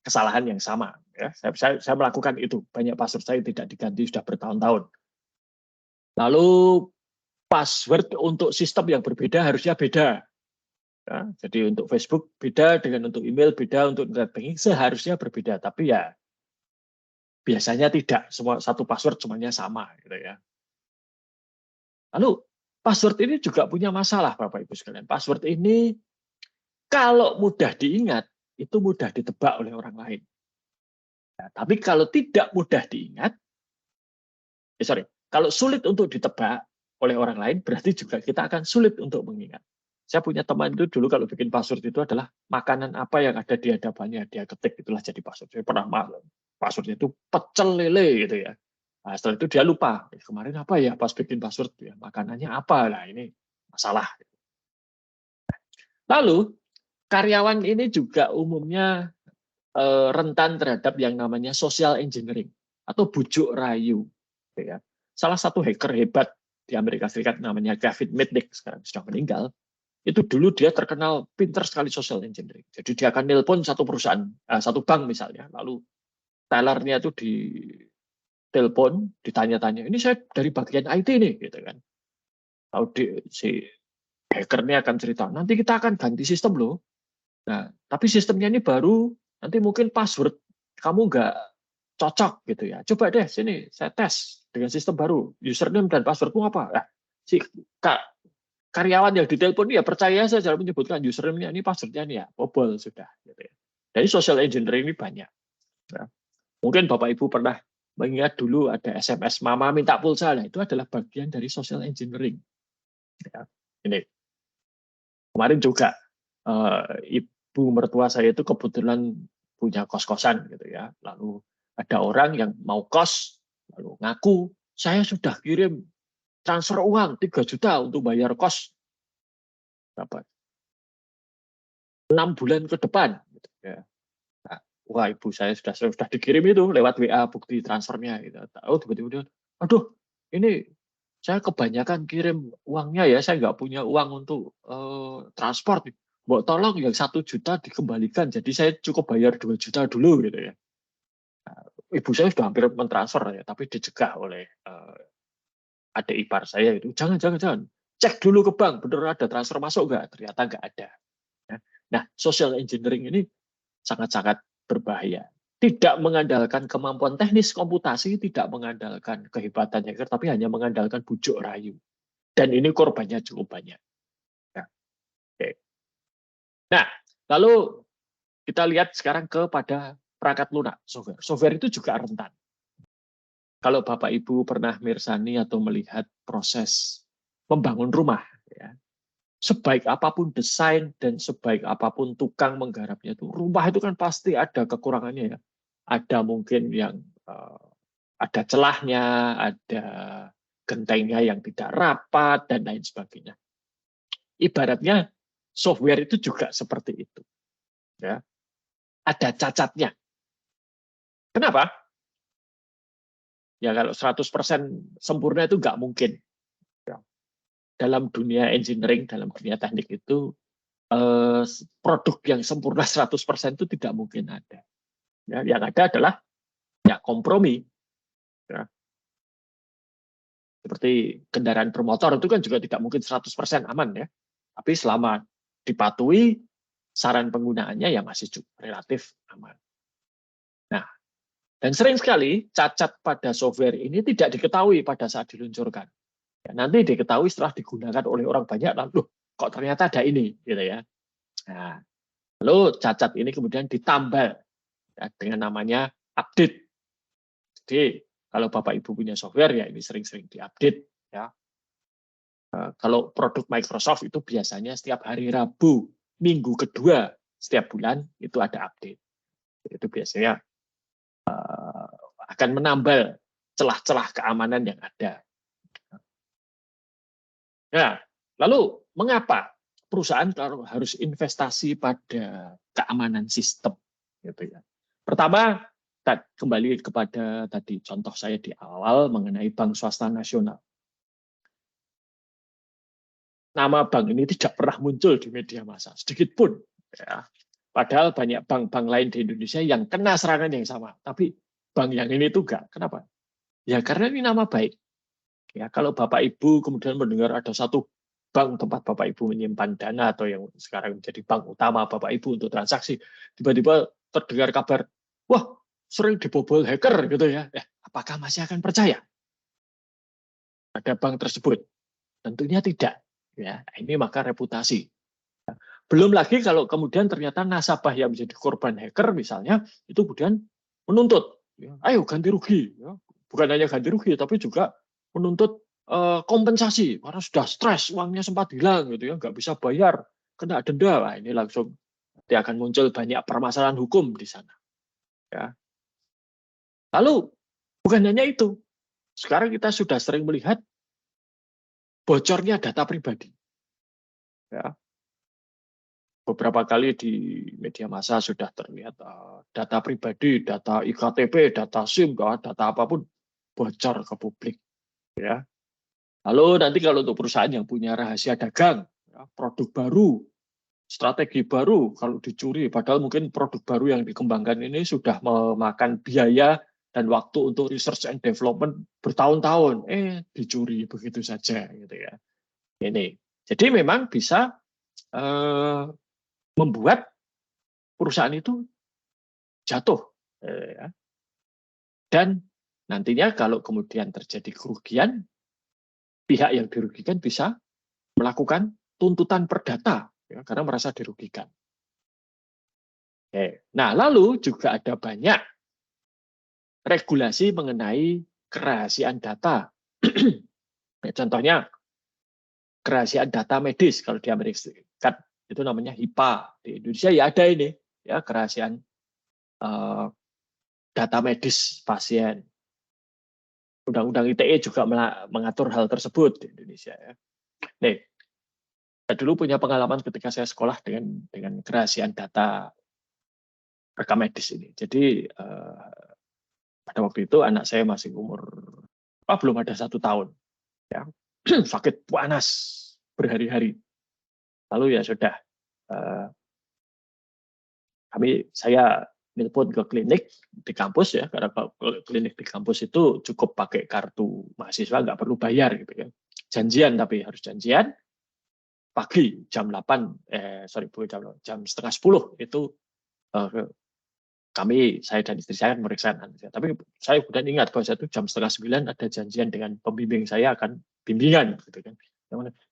kesalahan yang sama. Ya. Saya melakukan itu. Banyak password saya tidak diganti sudah bertahun-tahun. Lalu password untuk sistem yang berbeda harusnya beda. Ya, jadi untuk Facebook beda dengan untuk email beda, untuk internet banking seharusnya berbeda. Tapi ya biasanya tidak. Semua satu password semuanya sama. Gitu ya. Lalu password ini juga punya masalah, Bapak Ibu sekalian. Password ini kalau mudah diingat, itu mudah ditebak oleh orang lain. Nah, tapi kalau tidak mudah diingat, kalau sulit untuk ditebak oleh orang lain, berarti juga kita akan sulit untuk mengingat. Saya punya teman itu dulu kalau bikin password itu adalah makanan apa yang ada di hadapannya, dia ketik itulah jadi password. Saya pernah passwordnya itu pecel lele gitu ya. Nah, setelah itu dia lupa, kemarin apa ya pas bikin password, ya, makanannya apa, lah ini masalah. Lalu, karyawan ini juga umumnya rentan terhadap yang namanya social engineering atau bujuk rayu. Ya. Salah satu hacker hebat di Amerika Serikat namanya Gavin Mitnick, sekarang sudah meninggal, itu dulu dia terkenal pinter sekali social engineering. Jadi dia akan nelpon satu perusahaan, satu bank misalnya, lalu tellernya itu di telepon, ditanya-tanya, ini saya dari bagian IT nih, gitu kan. Lalu si hackernya akan cerita, nanti kita akan ganti sistem loh. Nah, tapi sistemnya ini baru, nanti mungkin password kamu nggak cocok gitu ya. Coba deh sini saya tes dengan sistem baru, username dan passwordmu apa? Nah, si karyawan yang ditelepon ya percaya saja menyebutkan username-nya ini, passwordnya ini ya, bobol sudah. Gitu ya. Jadi social engineering ini banyak. Nah, mungkin Bapak Ibu pernah mengingat dulu ada SMS mama minta pulsa, nah itu adalah bagian dari social engineering. Ya, ini kemarin juga ibu mertua saya itu kebetulan punya kos-kosan gitu ya. Lalu ada orang yang mau kos, lalu ngaku saya sudah kirim transfer uang 3 juta untuk bayar kos berapa? 6 bulan ke depan. Gitu ya. Nah, wah ibu saya sudah dikirim itu lewat WA bukti transfernya. Gitu. Oh tiba-tiba dia, aduh ini saya kebanyakan kirim uangnya ya, saya nggak punya uang untuk transport. Mbok tolong yang 1 juta dikembalikan, jadi saya cukup bayar 2 juta dulu gitu ya. Nah, ibu saya sudah hampir mentransfer ya, tapi dicegah oleh adik ipar saya itu. Jangan, cek dulu ke bank, bener ada transfer masuk nggak? Ternyata nggak ada. Nah, social engineering ini sangat-sangat berbahaya. Tidak mengandalkan kemampuan teknis komputasi, tidak mengandalkan kehebatan hacker, tapi hanya mengandalkan bujuk rayu. Dan ini korbannya cukup banyak. Nah, okay. Nah, lalu kita lihat sekarang kepada perangkat lunak, software. Software itu juga rentan. Kalau Bapak Ibu pernah mirsani atau melihat proses membangun rumah, ya, sebaik apapun desain dan sebaik apapun tukang menggarapnya itu, rumah itu kan pasti ada kekurangannya ya. Ada mungkin yang ada celahnya, ada gentengnya yang tidak rapat dan lain sebagainya. Ibaratnya software itu juga seperti itu. Ya. Ada cacatnya. Kenapa? Ya kalau 100% sempurna itu nggak mungkin. Dalam dunia engineering, dalam dunia teknik itu produk yang sempurna 100% itu tidak mungkin ada. Ya, yang ada adalah ya kompromi. Ya. Seperti kendaraan bermotor itu kan juga tidak mungkin 100% aman ya. Tapi selama dipatuhi saran penggunaannya ya masih relatif aman. Nah, dan sering sekali cacat pada software ini tidak diketahui pada saat diluncurkan. Ya, nanti diketahui setelah digunakan oleh orang banyak, lalu kok ternyata ada ini, gitu ya. Nah, lalu cacat ini kemudian ditambal ya, dengan namanya update. Jadi kalau Bapak Ibu punya software ya ini sering-sering diupdate ya. Kalau produk Microsoft itu biasanya setiap hari Rabu, minggu kedua setiap bulan itu ada update. Itu biasanya akan menambal celah-celah keamanan yang ada. Nah, lalu mengapa perusahaan harus investasi pada keamanan sistem? Gitu ya. Pertama, kembali kepada tadi contoh saya di awal mengenai bank swasta nasional. Nama bank ini tidak pernah muncul di media massa, sedikit pun. Ya. Padahal banyak bank-bank lain di Indonesia yang kena serangan yang sama. Tapi bank yang ini itu enggak. Kenapa? Ya karena ini nama baik. Ya, kalau Bapak Ibu kemudian mendengar ada satu bank tempat Bapak Ibu menyimpan dana atau yang sekarang menjadi bank utama Bapak Ibu untuk transaksi, tiba-tiba terdengar kabar, wah sering dibobol hacker gitu ya. Apakah masih akan percaya pada bank tersebut? Tentunya tidak. Ya, ini maka reputasi. Belum lagi kalau kemudian ternyata nasabah yang menjadi korban hacker misalnya itu kemudian menuntut, ya, ayo ganti rugi. Ya. Bukan hanya ganti rugi, tapi juga menuntut kompensasi karena sudah stres, uangnya sempat hilang gitu ya, nggak bisa bayar, kena denda. Nah, ini langsung nanti akan muncul banyak permasalahan hukum di sana. Ya. Lalu bukan hanya itu, sekarang kita sudah sering melihat bocornya data pribadi. Ya. Beberapa kali di media massa sudah terlihat data pribadi, data iktp, data SIM, data apapun bocor ke publik. Ya. Lalu nanti kalau untuk perusahaan yang punya rahasia dagang, ya, produk baru, strategi baru, kalau dicuri, padahal mungkin produk baru yang dikembangkan ini sudah memakan biaya dan waktu untuk research and development bertahun-tahun, dicuri begitu saja, gitu ya. Ini, jadi memang bisa membuat perusahaan itu jatuh, ya. Dan nantinya kalau kemudian terjadi kerugian, pihak yang dirugikan bisa melakukan tuntutan perdata ya, karena merasa dirugikan. Nah, lalu juga ada banyak regulasi mengenai kerahasiaan data. Contohnya kerahasiaan data medis kalau di Amerika Serikat itu namanya HIPAA. Di Indonesia ya ada ini ya kerahasiaan data medis pasien. Undang-undang ITE juga mengatur hal tersebut di Indonesia ya. Nih, saya dulu punya pengalaman ketika saya sekolah dengan kerahasiaan data rekam medis ini. Jadi pada waktu itu anak saya masih umur belum ada 1 tahun, ya sakit panas berhari-hari. Lalu ya sudah, saya nelpon ke klinik di kampus ya, karena klinik di kampus itu cukup pakai kartu mahasiswa, nggak perlu bayar gitu ya. Janjian tapi harus janjian. Pagi jam 8, jam setengah 10 itu saya dan istri saya memeriksa anak saya. Tapi saya kemudian ingat bahwa itu jam setengah 9 ada janjian dengan pembimbing saya akan bimbingan gitu kan.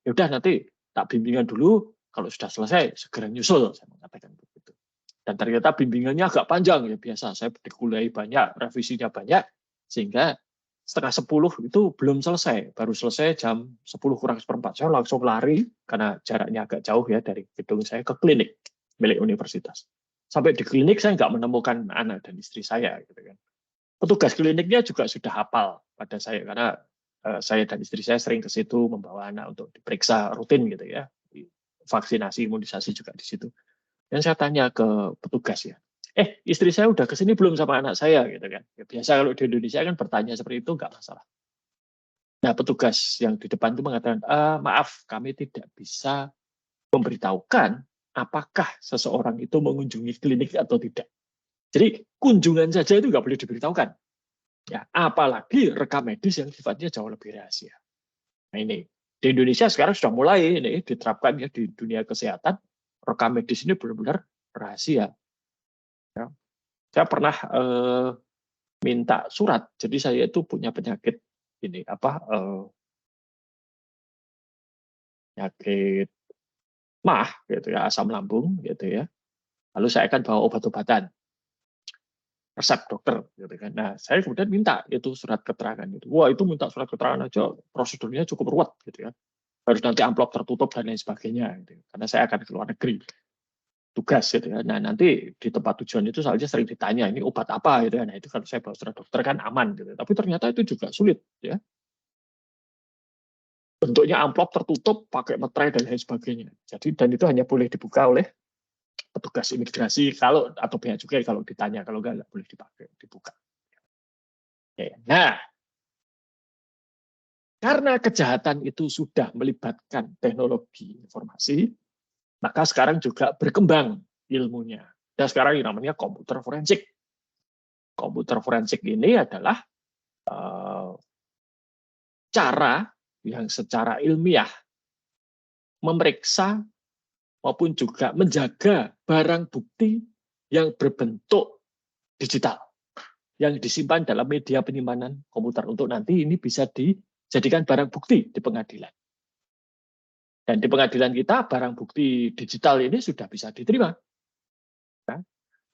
Ya udah nanti tak bimbingan dulu, kalau sudah selesai segera nyusul, saya mengatakan begitu. Dan ternyata bimbingannya agak panjang ya, biasa saya dikuliahi banyak, revisinya banyak, sehingga setengah 10 itu belum selesai, baru selesai jam 10:04. Saya langsung lari karena jaraknya agak jauh ya dari gedung saya ke klinik milik universitas. Sampai di klinik saya nggak menemukan anak dan istri saya gitu kan. Petugas kliniknya juga sudah hafal pada saya karena saya dan istri saya sering ke situ membawa anak untuk diperiksa rutin gitu ya. Vaksinasi, imunisasi juga di situ. Dan saya tanya ke petugas ya, istri saya udah kesini belum sama anak saya gitu kan. Ya, biasa kalau di Indonesia kan bertanya seperti itu nggak masalah. Nah, petugas yang di depan itu mengatakan, maaf, kami tidak bisa memberitahukan apakah seseorang itu mengunjungi klinik atau tidak. Jadi kunjungan saja itu nggak boleh diberitahukan. Ya, apalagi rekam medis yang sifatnya jauh lebih rahasia. Nah ini di Indonesia sekarang sudah mulai ini diterapkan ya di dunia kesehatan, rekam medis ini benar-benar rahasia. Ya. Saya pernah minta surat, jadi saya itu punya penyakit ini penyakit MAH gitu ya, asam lambung gitu ya. Lalu saya akan bawa obat-obatan, resep dokter gitu kan. Nah, saya kemudian minta itu surat keterangan itu. Wah, itu minta surat keterangan aja prosedurnya cukup ruwet gitu ya. Harus nanti amplop tertutup dan lain sebagainya gitu. Karena saya akan ke luar negeri tugas gitu ya. Nah, nanti di tempat tujuan itu saja sering ditanya ini obat apa gitu ya. Nah, itu kalau saya bawa surat dokter kan aman gitu. Tapi ternyata itu juga sulit ya. Bentuknya amplop tertutup pakai materai dan lain sebagainya. Jadi dan itu hanya boleh dibuka oleh petugas imigrasi kalau atau bea cukai kalau ditanya, kalau nggak boleh dibuka. Nah, karena kejahatan itu sudah melibatkan teknologi informasi, maka sekarang juga berkembang ilmunya. Dan sekarang ini namanya komputer forensik. Komputer forensik ini adalah cara yang secara ilmiah memeriksa maupun juga menjaga barang bukti yang berbentuk digital yang disimpan dalam media penyimpanan komputer untuk nanti ini bisa dijadikan barang bukti di pengadilan. Dan di pengadilan kita barang bukti digital ini sudah bisa diterima. Ya.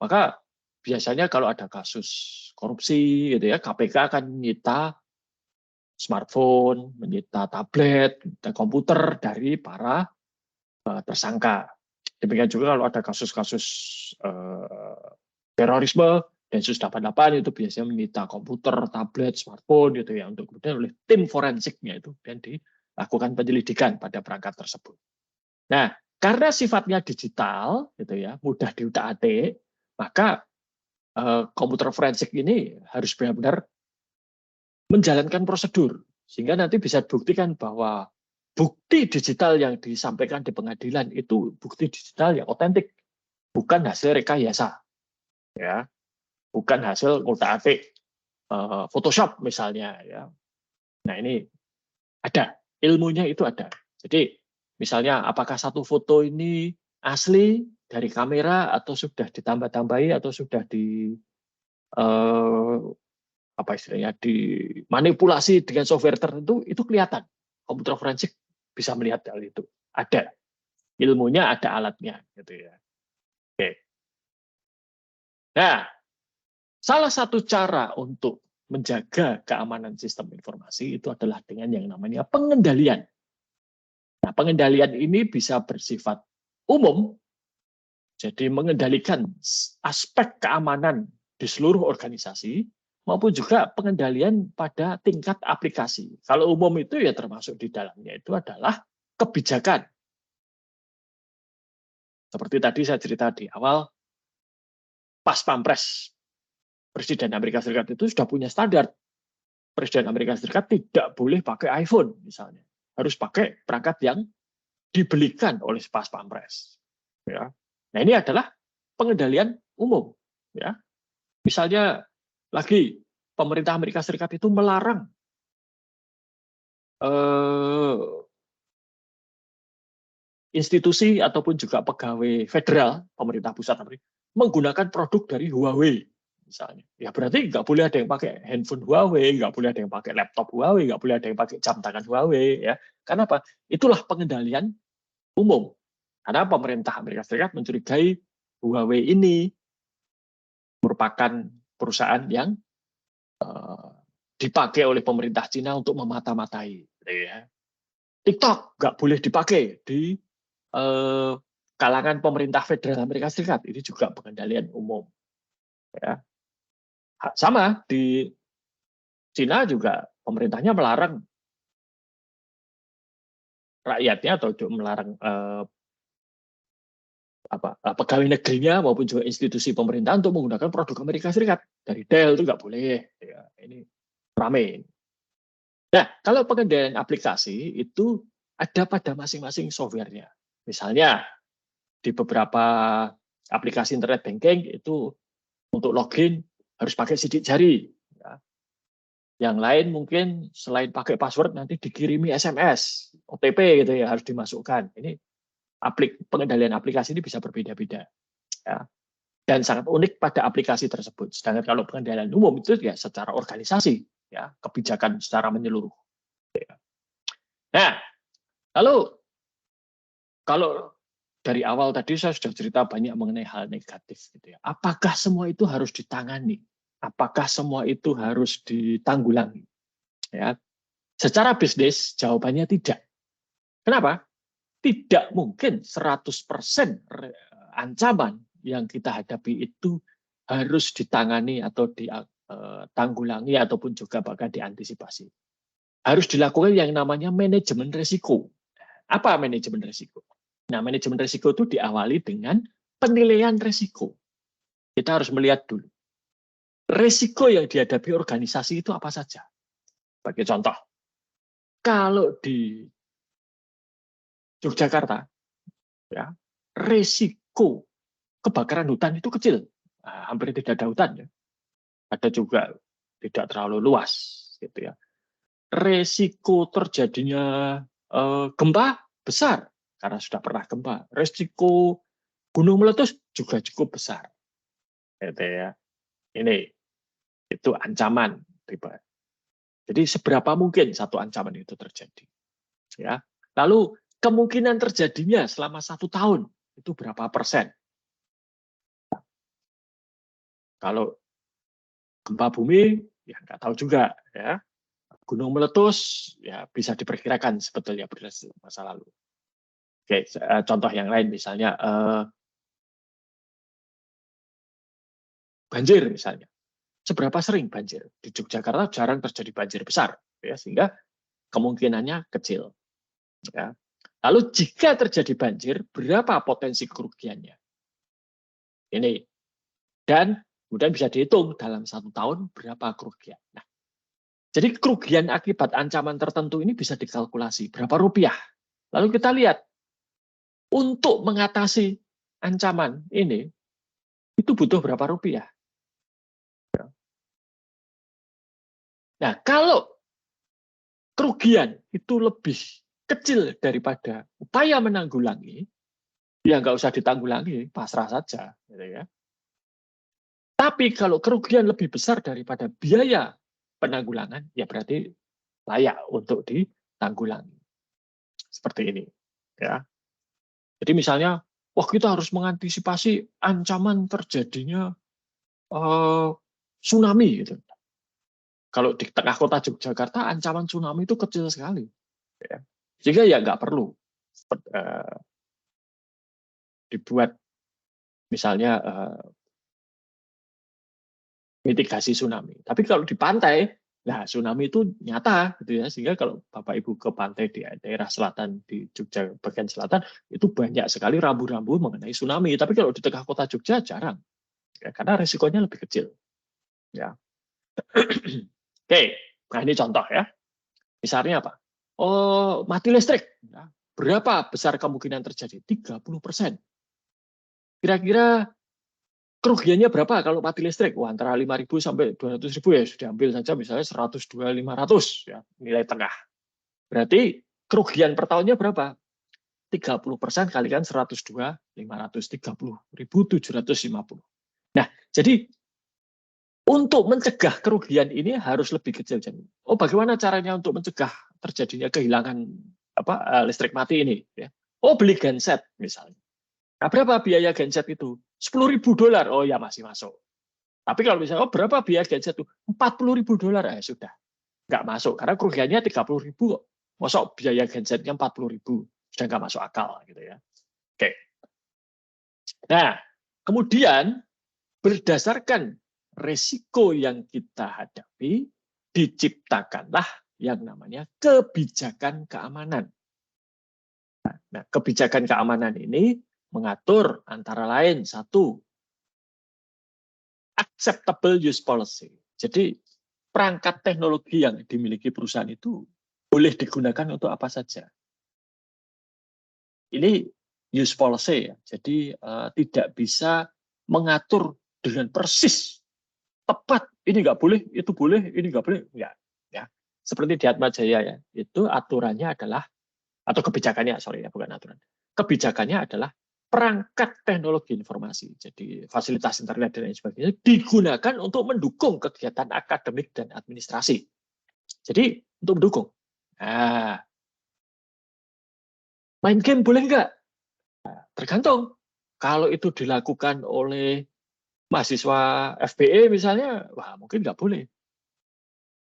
Maka biasanya kalau ada kasus korupsi gitu ya, KPK akan menyita smartphone, menyita tablet, dan komputer dari para tersangka. Demikian juga kalau ada kasus-kasus terorisme, Densus 88 itu biasanya menyita komputer, tablet, smartphone gitu ya untuk kemudian oleh tim forensiknya itu dan dilakukan penyelidikan pada perangkat tersebut. Nah, karena sifatnya digital gitu ya, mudah diutak-atik, maka komputer forensik ini harus benar-benar menjalankan prosedur sehingga nanti bisa dibuktikan bahwa bukti digital yang disampaikan di pengadilan itu bukti digital yang otentik, bukan hasil rekayasa, ya, bukan hasil ngutak-atik Photoshop misalnya, ya. Nah ini ada ilmunya itu ada. Jadi misalnya apakah satu foto ini asli dari kamera atau sudah ditambah-tambahi atau sudah apa istilahnya dimanipulasi dengan software tertentu itu kelihatan. Komputer forensik bisa melihat hal itu. Ada ilmunya, ada alatnya gitu ya. Oke. Nah, salah satu cara untuk menjaga keamanan sistem informasi itu adalah dengan yang namanya pengendalian. Nah, pengendalian ini bisa bersifat umum, jadi mengendalikan aspek keamanan di seluruh organisasi, maupun juga pengendalian pada tingkat aplikasi. Kalau umum itu ya termasuk di dalamnya itu adalah kebijakan. Seperti tadi saya cerita di awal, pas Pampres, Presiden Amerika Serikat itu sudah punya standar. Presiden Amerika Serikat tidak boleh pakai iPhone misalnya. Harus pakai perangkat yang dibelikan oleh pas Pampres. Ya. Nah ini adalah pengendalian umum. Ya. Misalnya lagi pemerintah Amerika Serikat itu melarang institusi ataupun juga pegawai federal pemerintah pusat menggunakan produk dari Huawei misalnya. Ya berarti nggak boleh ada yang pakai handphone Huawei, nggak boleh ada yang pakai laptop Huawei, nggak boleh ada yang pakai jam tangan Huawei. Ya, karena apa? Itulah pengendalian umum. Karena pemerintah Amerika Serikat mencurigai Huawei ini merupakan perusahaan yang dipakai oleh pemerintah Cina untuk memata-matai. Ya. TikTok nggak boleh dipakai di kalangan pemerintah federal Amerika Serikat. Ini juga pengendalian umum. Ya. Sama di Cina juga pemerintahnya melarang rakyatnya atau melarang pegawai negerinya maupun juga institusi pemerintah untuk menggunakan produk Amerika Serikat. Dari Dell itu nggak boleh. Ya, ini rame. Nah, kalau pengendalian aplikasi itu ada pada masing-masing softwarenya. Misalnya di beberapa aplikasi internet banking itu untuk login harus pakai sidik jari. Ya. Yang lain mungkin selain pakai password nanti dikirimi SMS, OTP gitu ya harus dimasukkan. Ini pengendalian aplikasi ini bisa berbeda-beda. Ya. Dan sangat unik pada aplikasi tersebut. Sedangkan kalau pengendalian umum itu ya secara organisasi, ya kebijakan secara menyeluruh. Ya. Nah, lalu kalau dari awal tadi saya sudah cerita banyak mengenai hal negatif, gitu ya. Apakah semua itu harus ditangani? Apakah semua itu harus ditanggulangi? Ya. Secara bisnis jawabannya tidak. Kenapa? Tidak mungkin 100% ancaman yang kita hadapi itu harus ditangani atau ditanggulangi ataupun juga bahkan diantisipasi. Harus dilakukan yang namanya manajemen risiko. Apa manajemen risiko? Nah, manajemen risiko itu diawali dengan penilaian risiko. Kita harus melihat dulu. Risiko yang dihadapi organisasi itu apa saja? Sebagai contoh, kalau di Yogyakarta, ya, risiko kebakaran hutan itu kecil, hampir tidak ada hutan, ya. Ada juga tidak terlalu luas, gitu ya. Risiko terjadinya gempa besar karena sudah pernah gempa. Risiko gunung meletus juga cukup besar, gitu ya. Ini itu ancaman pribadi. Jadi seberapa mungkin satu ancaman itu terjadi, ya. Lalu kemungkinan terjadinya selama 1 tahun itu berapa persen? Kalau gempa bumi, ya nggak tahu juga, ya. Gunung meletus, ya bisa diperkirakan sebetulnya berdasarkan masa lalu. Oke, contoh yang lain misalnya banjir misalnya. Seberapa sering banjir? Di Yogyakarta jarang terjadi banjir besar, ya, sehingga kemungkinannya kecil. Ya. Lalu jika terjadi banjir, berapa potensi kerugiannya? Ini. Dan kemudian bisa dihitung dalam 1 tahun berapa kerugian. Nah, jadi kerugian akibat ancaman tertentu ini bisa dikalkulasi. Berapa rupiah? Lalu kita lihat, untuk mengatasi ancaman ini, itu butuh berapa rupiah? Nah, kalau kerugian itu lebih kecil daripada upaya menanggulangi, ya nggak usah ditanggulangi, pasrah saja. Gitu ya. Tapi kalau kerugian lebih besar daripada biaya penanggulangan, ya berarti layak untuk ditanggulangi. Seperti ini. Ya. Jadi misalnya, wah kita harus mengantisipasi ancaman terjadinya tsunami. Gitu. Kalau di tengah kota Yogyakarta, ancaman tsunami itu kecil sekali. Ya. Sehingga ya nggak perlu dibuat misalnya mitigasi tsunami. Tapi kalau di pantai, nah tsunami itu nyata, gitu ya. Sehingga kalau Bapak Ibu ke pantai di daerah selatan di Jogja bagian selatan itu banyak sekali rambu-rambu mengenai tsunami. Tapi kalau di tengah kota Jogja jarang, ya, karena risikonya lebih kecil. Ya. Oke, nah ini contoh ya. Misalnya apa? Oh, mati listrik. Ya. Berapa besar kemungkinan terjadi? 30%. Kira-kira kerugiannya berapa kalau mati listrik? Wah, antara 5.000 sampai 200.000 ya sudah ambil saja misalnya 102.500 ya nilai tengah. Berarti kerugian per tahunnya berapa? 30% kalikan 102.500, 30.750. Nah, jadi untuk mencegah kerugian ini harus lebih kecil. Oh, bagaimana caranya untuk mencegah terjadinya kehilangan listrik mati ini? Ya. Oh, beli genset misalnya. Nah, berapa biaya genset itu? $10.000. Oh ya masih masuk. Tapi kalau misalnya, oh berapa biaya genset itu? $40.000. Sudah. Nggak masuk. Karena kerugiannya 30.000 kok. Masuk biaya gensetnya 40.000. Sudah nggak masuk akal. Gitu ya. Oke. Nah, kemudian berdasarkan resiko yang kita hadapi, diciptakanlah yang namanya kebijakan keamanan. Nah, kebijakan keamanan ini mengatur antara lain satu, acceptable use policy. Jadi perangkat teknologi yang dimiliki perusahaan itu boleh digunakan untuk apa saja. Ini use policy ya. Jadi tidak bisa mengatur dengan persis tepat. Ini nggak boleh, itu boleh, ini nggak boleh. Ya. Seperti di Atmajaya ya, itu aturannya adalah atau kebijakannya, sorry ya, bukan aturan. Kebijakannya adalah perangkat teknologi informasi, jadi fasilitas internet dan lain sebagainya digunakan untuk mendukung kegiatan akademik dan administrasi. Jadi untuk mendukung. Nah, main game boleh nggak? Nah, tergantung. Kalau itu dilakukan oleh mahasiswa FBE misalnya, wah mungkin nggak boleh.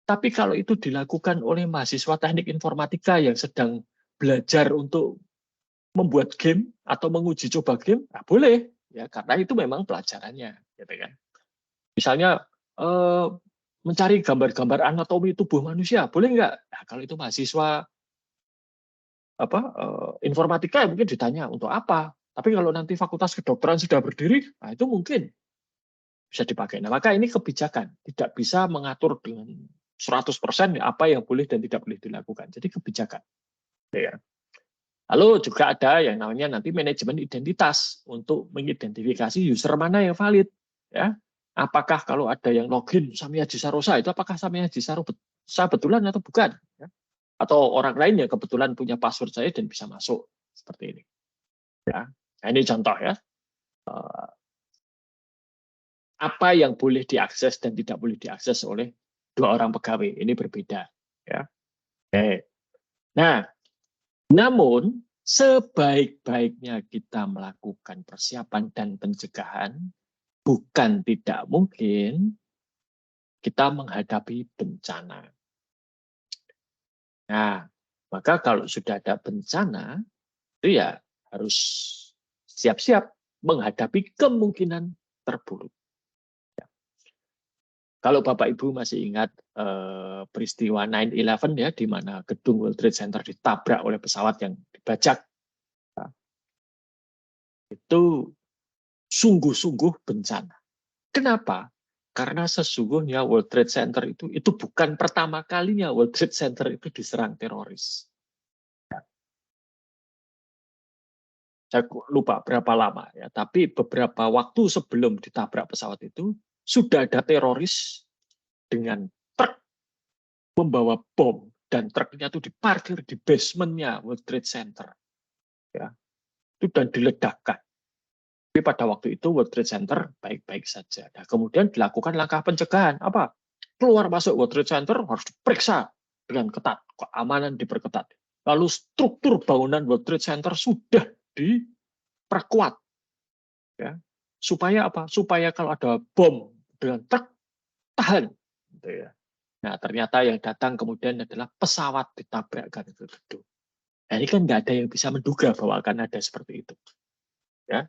Tapi kalau itu dilakukan oleh mahasiswa teknik informatika yang sedang belajar untuk membuat game atau menguji coba game, nah boleh ya, karena itu memang pelajarannya, gitu kan. Misalnya mencari gambar-gambar anatomi tubuh manusia, boleh nggak? Nah, kalau itu mahasiswa informatika ya mungkin ditanya untuk apa. Tapi kalau nanti fakultas kedokteran sudah berdiri, nah itu mungkin bisa dipakai. Nah, maka ini kebijakan, tidak bisa mengatur dengan 100% apa yang boleh dan tidak boleh dilakukan. Jadi kebijakan. Ya. Lalu juga ada yang namanya nanti manajemen identitas untuk mengidentifikasi user mana yang valid. Ya. Apakah kalau ada yang login Samia Jisarosa itu apakah Samia Jisarosa betulan atau bukan? Ya. Atau orang lain yang kebetulan punya password saya dan bisa masuk seperti ini. Ya. Nah, ini contoh ya. Apa yang boleh diakses dan tidak boleh diakses oleh dua orang pegawai ini berbeda. Ya. Oke. Nah, namun sebaik-baiknya kita melakukan persiapan dan pencegahan, bukan tidak mungkin kita menghadapi bencana. Nah, maka kalau sudah ada bencana, itu ya harus siap-siap menghadapi kemungkinan terburuk. Kalau Bapak Ibu masih ingat peristiwa 9/11 ya, di mana gedung World Trade Center ditabrak oleh pesawat yang dibajak, nah, itu sungguh-sungguh bencana. Kenapa? Karena sesungguhnya World Trade Center itu bukan pertama kalinya World Trade Center itu diserang teroris. Saya lupa berapa lama ya, tapi beberapa waktu sebelum ditabrak pesawat itu sudah ada teroris dengan truk membawa bom dan truknya itu diparkir di basementnya World Trade Center, ya, itu dan diledakkan. Tapi pada waktu itu World Trade Center baik-baik saja. Nah, kemudian dilakukan langkah pencegahan apa? Keluar masuk World Trade Center harus diperiksa dengan ketat, keamanan diperketat. Lalu struktur bangunan World Trade Center sudah diperkuat, ya, supaya apa? Supaya kalau ada bom dengan truk tahan, gitu ya. Nah, ternyata yang datang kemudian adalah pesawat ditabrakkan ke gedung. Nah, ini kan nggak ada yang bisa menduga bahwa akan ada seperti itu. Ya,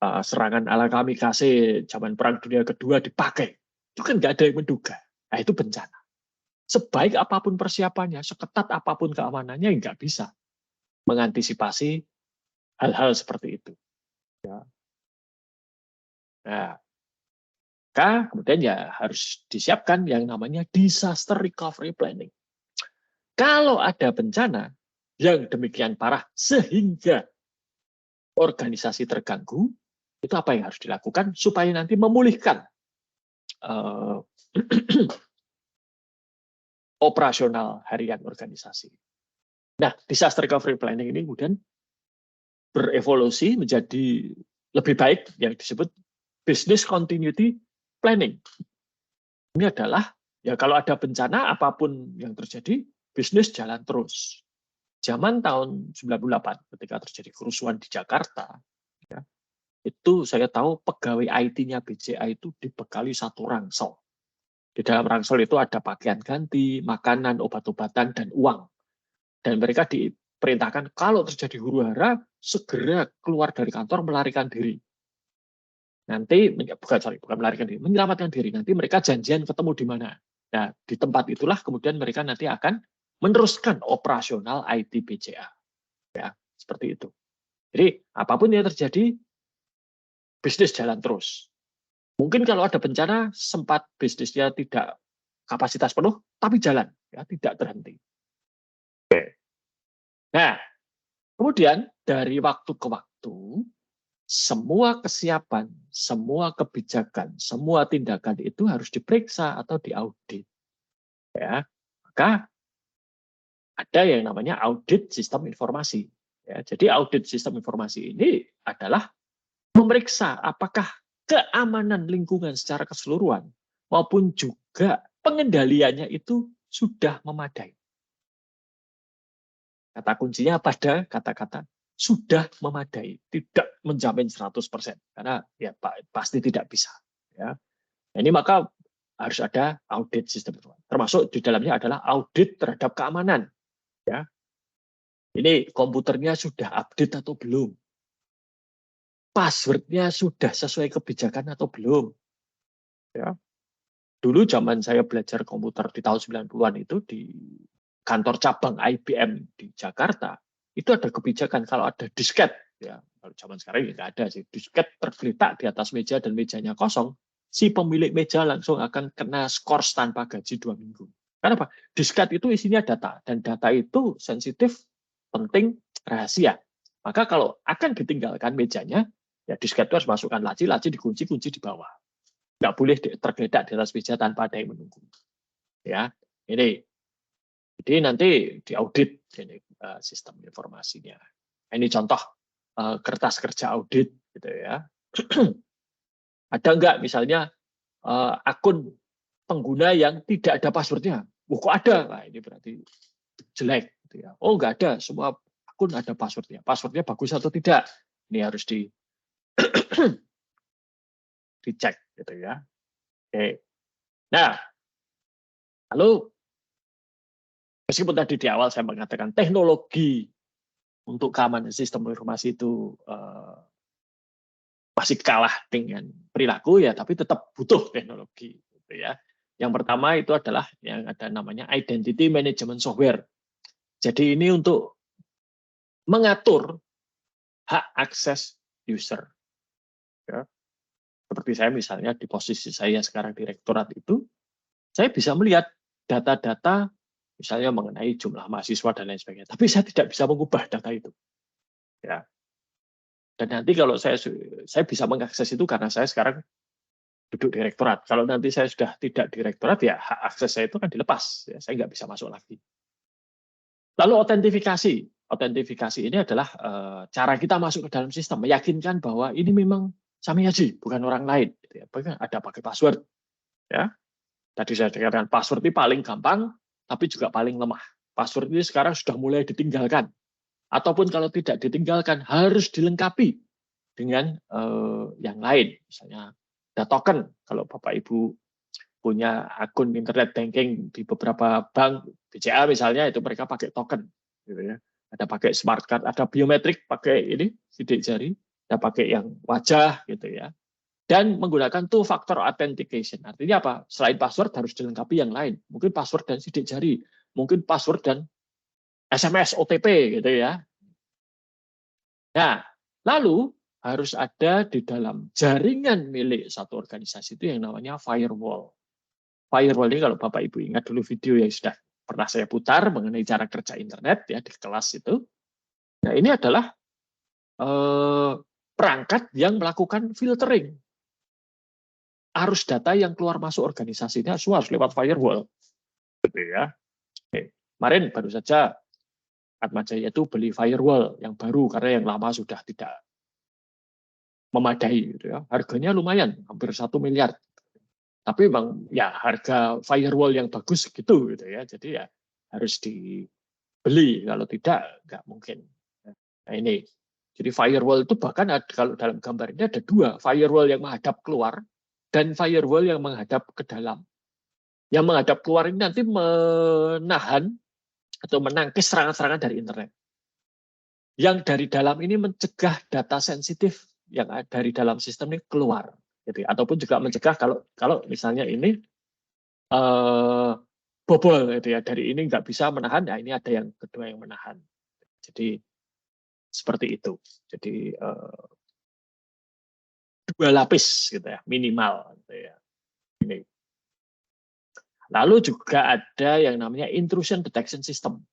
serangan ala kamikaze zaman Perang Dunia Kedua dipakai, itu kan nggak ada yang menduga. Nah, itu bencana. Sebaik apapun persiapannya, seketat apapun keamanannya, nggak bisa mengantisipasi hal-hal seperti itu. Ya. Nah, kemudian ya harus disiapkan yang namanya disaster recovery planning. Kalau ada bencana yang demikian parah sehingga organisasi terganggu, itu apa yang harus dilakukan supaya nanti memulihkan operasional harian organisasi. Nah, disaster recovery planning ini kemudian berevolusi menjadi lebih baik yang disebut business continuity planning. Ini adalah ya kalau ada bencana apapun yang terjadi, bisnis jalan terus. Zaman tahun 98 ketika terjadi kerusuhan di Jakarta, ya, itu saya tahu pegawai IT-nya BCA itu dibekali satu ransel. Di dalam ransel itu ada pakaian ganti, makanan, obat-obatan, dan uang. Dan mereka diperintahkan kalau terjadi huru-hara segera keluar dari kantor melarikan diri. Nanti bukan melarikan diri, menyelamatkan diri. Nanti mereka janjian ketemu di mana. Nah, di tempat itulah kemudian mereka nanti akan meneruskan operasional IT BCA. Ya, seperti itu. Jadi apapun yang terjadi, bisnis jalan terus. Mungkin kalau ada bencana, sempat bisnisnya tidak kapasitas penuh, tapi jalan, ya, tidak terhenti. Oke. Nah, kemudian dari waktu ke waktu, semua kesiapan, semua kebijakan, semua tindakan itu harus diperiksa atau diaudit. Ya, maka ada yang namanya audit sistem informasi. Ya, jadi audit sistem informasi ini adalah memeriksa apakah keamanan lingkungan secara keseluruhan maupun juga pengendaliannya itu sudah memadai. Kata kuncinya pada kata-kata sudah memadai, tidak menjamin 100%, karena ya pasti tidak bisa. Ya. Ini maka harus ada audit sistem informasi. Termasuk di dalamnya adalah audit terhadap keamanan. Ya. Ini komputernya sudah update atau belum? Passwordnya sudah sesuai kebijakan atau belum? Ya. Dulu zaman saya belajar komputer di tahun 90-an itu di kantor cabang IBM di Jakarta, itu ada kebijakan kalau ada disket, ya kalau zaman sekarang ya nggak ada sih, disket tergeletak di atas meja dan mejanya kosong, si pemilik meja langsung akan kena skors tanpa gaji 2 minggu. Karena apa? Disket itu isinya data, dan data itu sensitif, penting, rahasia. Maka kalau akan ditinggalkan mejanya, ya disket itu harus masukkan laci dikunci di bawah. Nggak boleh tergeletak di atas meja tanpa ada yang menunggu. Ya, ini. Jadi nanti diaudit ini sistem informasinya. Ini contoh kertas kerja audit, gitu ya. Ada nggak misalnya akun pengguna yang tidak ada passwordnya? Kok ada? Nah, ini berarti jelek, gitu ya. Oh, nggak ada, semua akun ada passwordnya. Passwordnya bagus atau tidak? Ini harus dicek, gitu ya. Oke. Nah, lalu meskipun tadi di awal saya mengatakan teknologi untuk keamanan sistem informasi itu masih kalah dengan perilaku, ya, tapi tetap butuh teknologi, gitu ya. Yang pertama itu adalah yang ada namanya identity management software. Jadi ini untuk mengatur hak akses user. Ya. Seperti saya misalnya di posisi saya sekarang direktorat itu, saya bisa melihat data-data misalnya mengenai jumlah mahasiswa dan lain sebagainya. Tapi saya tidak bisa mengubah data itu. Ya. Dan nanti kalau saya bisa mengakses itu karena saya sekarang duduk direktorat. Kalau nanti saya sudah tidak direktorat, ya hak akses saya itu kan dilepas. Ya, saya nggak bisa masuk lagi. Lalu autentifikasi. Autentifikasi ini adalah cara kita masuk ke dalam sistem, meyakinkan bahwa ini memang Sami Haji, bukan orang lain. Gitu ya. Ada pakai password. Ya. Tadi saya katakan password ini paling gampang, tapi juga paling lemah. Password ini sekarang sudah mulai ditinggalkan. Ataupun kalau tidak ditinggalkan, harus dilengkapi dengan yang lain. Misalnya ada token. Kalau Bapak Ibu punya akun internet banking di beberapa bank, BCA misalnya, itu mereka pakai token. Gitu ya. Ada pakai smart card, ada biometrik, pakai ini, sidik jari, ada pakai yang wajah, gitu ya. Dan menggunakan two-factor authentication. Artinya apa? Selain password harus dilengkapi yang lain. Mungkin password dan sidik jari. Mungkin password dan SMS, OTP, gitu ya. Nah, lalu harus ada di dalam jaringan milik satu organisasi itu yang namanya firewall. Firewall ini kalau Bapak Ibu ingat dulu video yang sudah pernah saya putar mengenai cara kerja internet ya di kelas itu. Nah, ini adalah perangkat yang melakukan filtering. Arus data yang keluar masuk organisasi ini semua harus lewat firewall. Gitu ya. Oke. Kemarin baru saja Atmajaya itu beli firewall yang baru karena yang lama sudah tidak memadai. Gitu ya. Harganya lumayan, hampir 1 miliar. Tapi memang ya harga firewall yang bagus gitu ya. Jadi ya harus dibeli, kalau tidak nggak mungkin. Nah ini, jadi firewall itu bahkan kalau dalam gambar ini ada 2, firewall yang menghadap keluar dan firewall yang menghadap ke dalam. Yang menghadap keluar ini nanti menahan atau menangkis serangan-serangan dari internet. Yang dari dalam ini mencegah data sensitif yang dari dalam sistem ini keluar. Gitu. Ataupun juga mencegah kalau misalnya ini bobol, gitu ya. Dari ini nggak bisa menahan, nah ini ada yang kedua yang menahan. Jadi Seperti itu. Jadi 2 lapis gitu ya, minimal gitu ya. Ini. Lalu juga ada yang namanya intrusion detection system.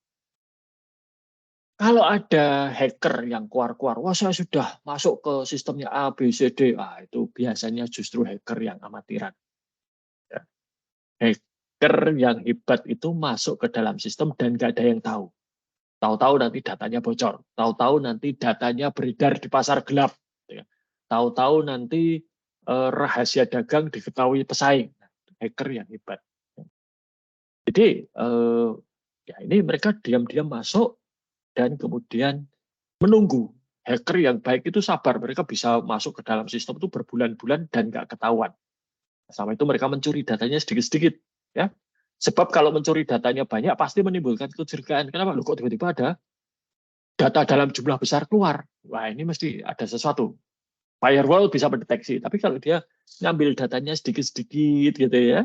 Kalau ada hacker yang keluar-keluar, wah saya sudah masuk ke sistemnya A, B, C, D, itu biasanya justru hacker yang amatiran. Ya. Hacker yang hebat itu masuk ke dalam sistem dan nggak ada yang tahu. Tahu-tahu nanti datanya bocor. Tahu-tahu nanti datanya beredar di pasar gelap. Ya. Tahu-tahu nanti rahasia dagang diketahui pesaing. Hacker yang hebat. Jadi ya ini mereka diam-diam masuk dan kemudian menunggu. Hacker yang baik itu sabar, mereka bisa masuk ke dalam sistem itu berbulan-bulan dan nggak ketahuan. Sama itu mereka mencuri datanya sedikit-sedikit, ya. Sebab kalau mencuri datanya banyak pasti menimbulkan kecurigaan. Kenapa? Loh, kok tiba-tiba ada data dalam jumlah besar keluar? Wah, ini mesti ada sesuatu. Firewall bisa mendeteksi, tapi kalau dia ngambil datanya sedikit-sedikit gitu ya,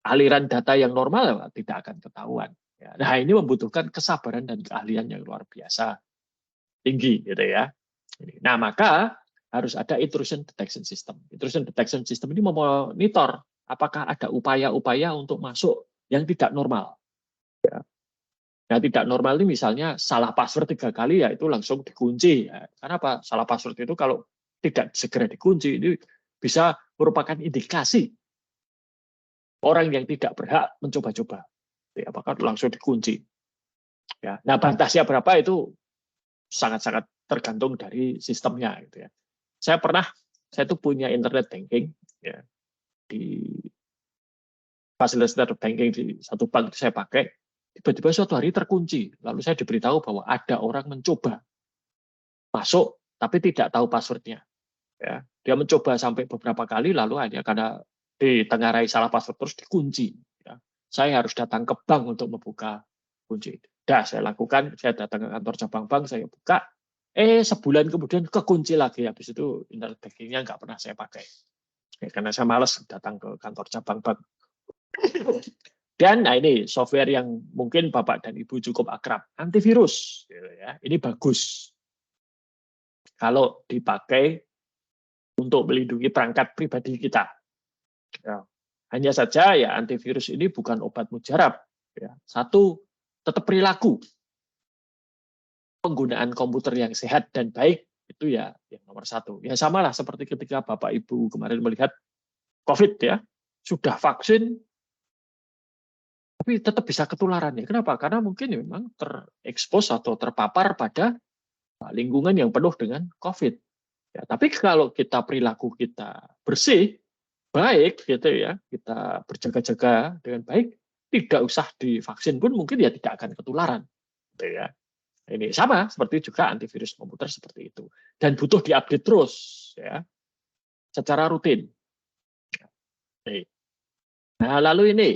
aliran data yang normal tidak akan ketahuan. Nah, ini membutuhkan kesabaran dan keahlian yang luar biasa tinggi, gitu ya. Nah, maka harus ada intrusion detection system. Intrusion detection system ini memonitor apakah ada upaya-upaya untuk masuk yang tidak normal. Ya. Nah, tidak normal ini misalnya salah password 3 kali, ya itu langsung dikunci. Ya. Karena apa? Salah password itu kalau tidak segera dikunci, ini bisa merupakan indikasi orang yang tidak berhak mencoba-coba. Ya, apakah langsung dikunci. Ya. Nah, batasnya berapa itu sangat-sangat tergantung dari sistemnya. Gitu ya. Saya tuh punya internet banking, ya, di fasilitator banking di satu bank itu saya pakai, tiba-tiba suatu hari terkunci. Lalu saya diberitahu bahwa ada orang mencoba masuk, tapi tidak tahu passwordnya. Ya. Dia mencoba sampai beberapa kali, lalu hanya karena ditengarai salah password terus dikunci. Ya. Saya harus datang ke bank untuk membuka kunci. Saya lakukan, saya datang ke kantor cabang bank, saya buka, sebulan kemudian kekunci lagi. Habis itu internet bankingnya nggak pernah saya pakai. Ya, karena saya malas datang ke kantor cabang bank. Dan nah ini software yang mungkin Bapak dan Ibu cukup akrab, antivirus. Ya. Ini bagus kalau dipakai untuk melindungi perangkat pribadi kita. Ya. Hanya saja ya antivirus ini bukan obat mujarab. Ya. Satu, tetap perilaku. Penggunaan komputer yang sehat dan baik itu ya yang nomor satu. Ya samalah seperti ketika Bapak Ibu kemarin melihat COVID ya, sudah vaksin, tapi tetap bisa ketularan ya. Kenapa? Karena mungkin memang terekspos atau terpapar pada lingkungan yang penuh dengan COVID. Ya, tapi kalau kita perilaku kita bersih, baik gitu ya, kita berjaga-jaga dengan baik, tidak usah divaksin pun mungkin ya tidak akan ketularan. Gitu ya. Ini sama seperti juga antivirus komputer seperti itu. Dan butuh diupdate terus ya, secara rutin. Nah, lalu ini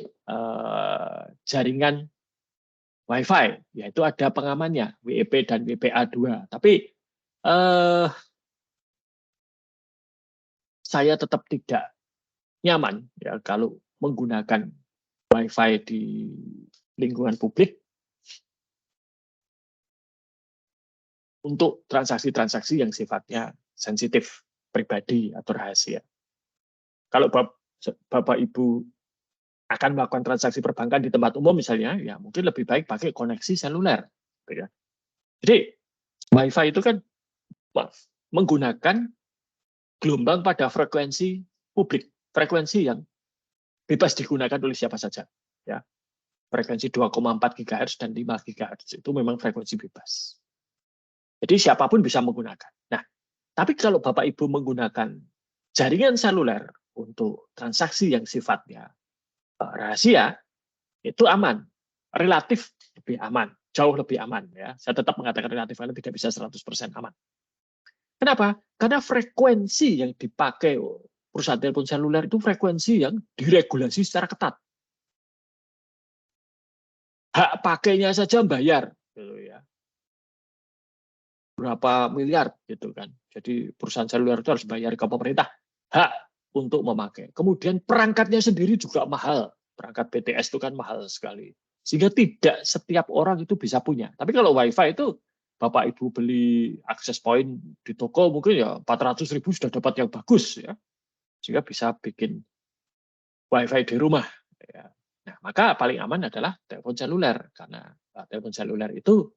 jaringan Wi-Fi, yaitu ada pengamannya, WEP dan WPA2. Tapi saya tetap tidak nyaman ya kalau menggunakan Wi-Fi di lingkungan publik untuk transaksi-transaksi yang sifatnya sensitif, pribadi atau rahasia. Kalau Bapak Ibu akan melakukan transaksi perbankan di tempat umum misalnya, ya mungkin lebih baik pakai koneksi seluler. Ya. Jadi Wi-Fi itu kan menggunakan gelombang pada frekuensi publik, frekuensi yang bebas digunakan oleh siapa saja. Ya. Frekuensi 2,4 GHz dan 5 GHz itu memang frekuensi bebas. Jadi siapapun bisa menggunakan. Nah, tapi kalau Bapak Ibu menggunakan jaringan seluler untuk transaksi yang sifatnya rahasia, itu aman. Relatif lebih aman. Jauh lebih aman. Ya. Saya tetap mengatakan relatif karena tidak bisa 100% aman. Kenapa? Karena frekuensi yang dipakai perusahaan telepon seluler itu frekuensi yang diregulasi secara ketat. Hak pakainya saja bayar. Gitu ya. Berapa miliar gitu kan. Jadi perusahaan seluler itu harus bayar ke pemerintah hak untuk memakai. Kemudian perangkatnya sendiri juga mahal. Perangkat BTS itu kan mahal sekali. Sehingga tidak setiap orang itu bisa punya. Tapi kalau WiFi itu Bapak Ibu beli access point di toko mungkin ya 400.000 sudah dapat yang bagus ya. Sehingga bisa bikin WiFi di rumah. Ya. Nah, maka paling aman adalah telepon seluler karena telepon seluler itu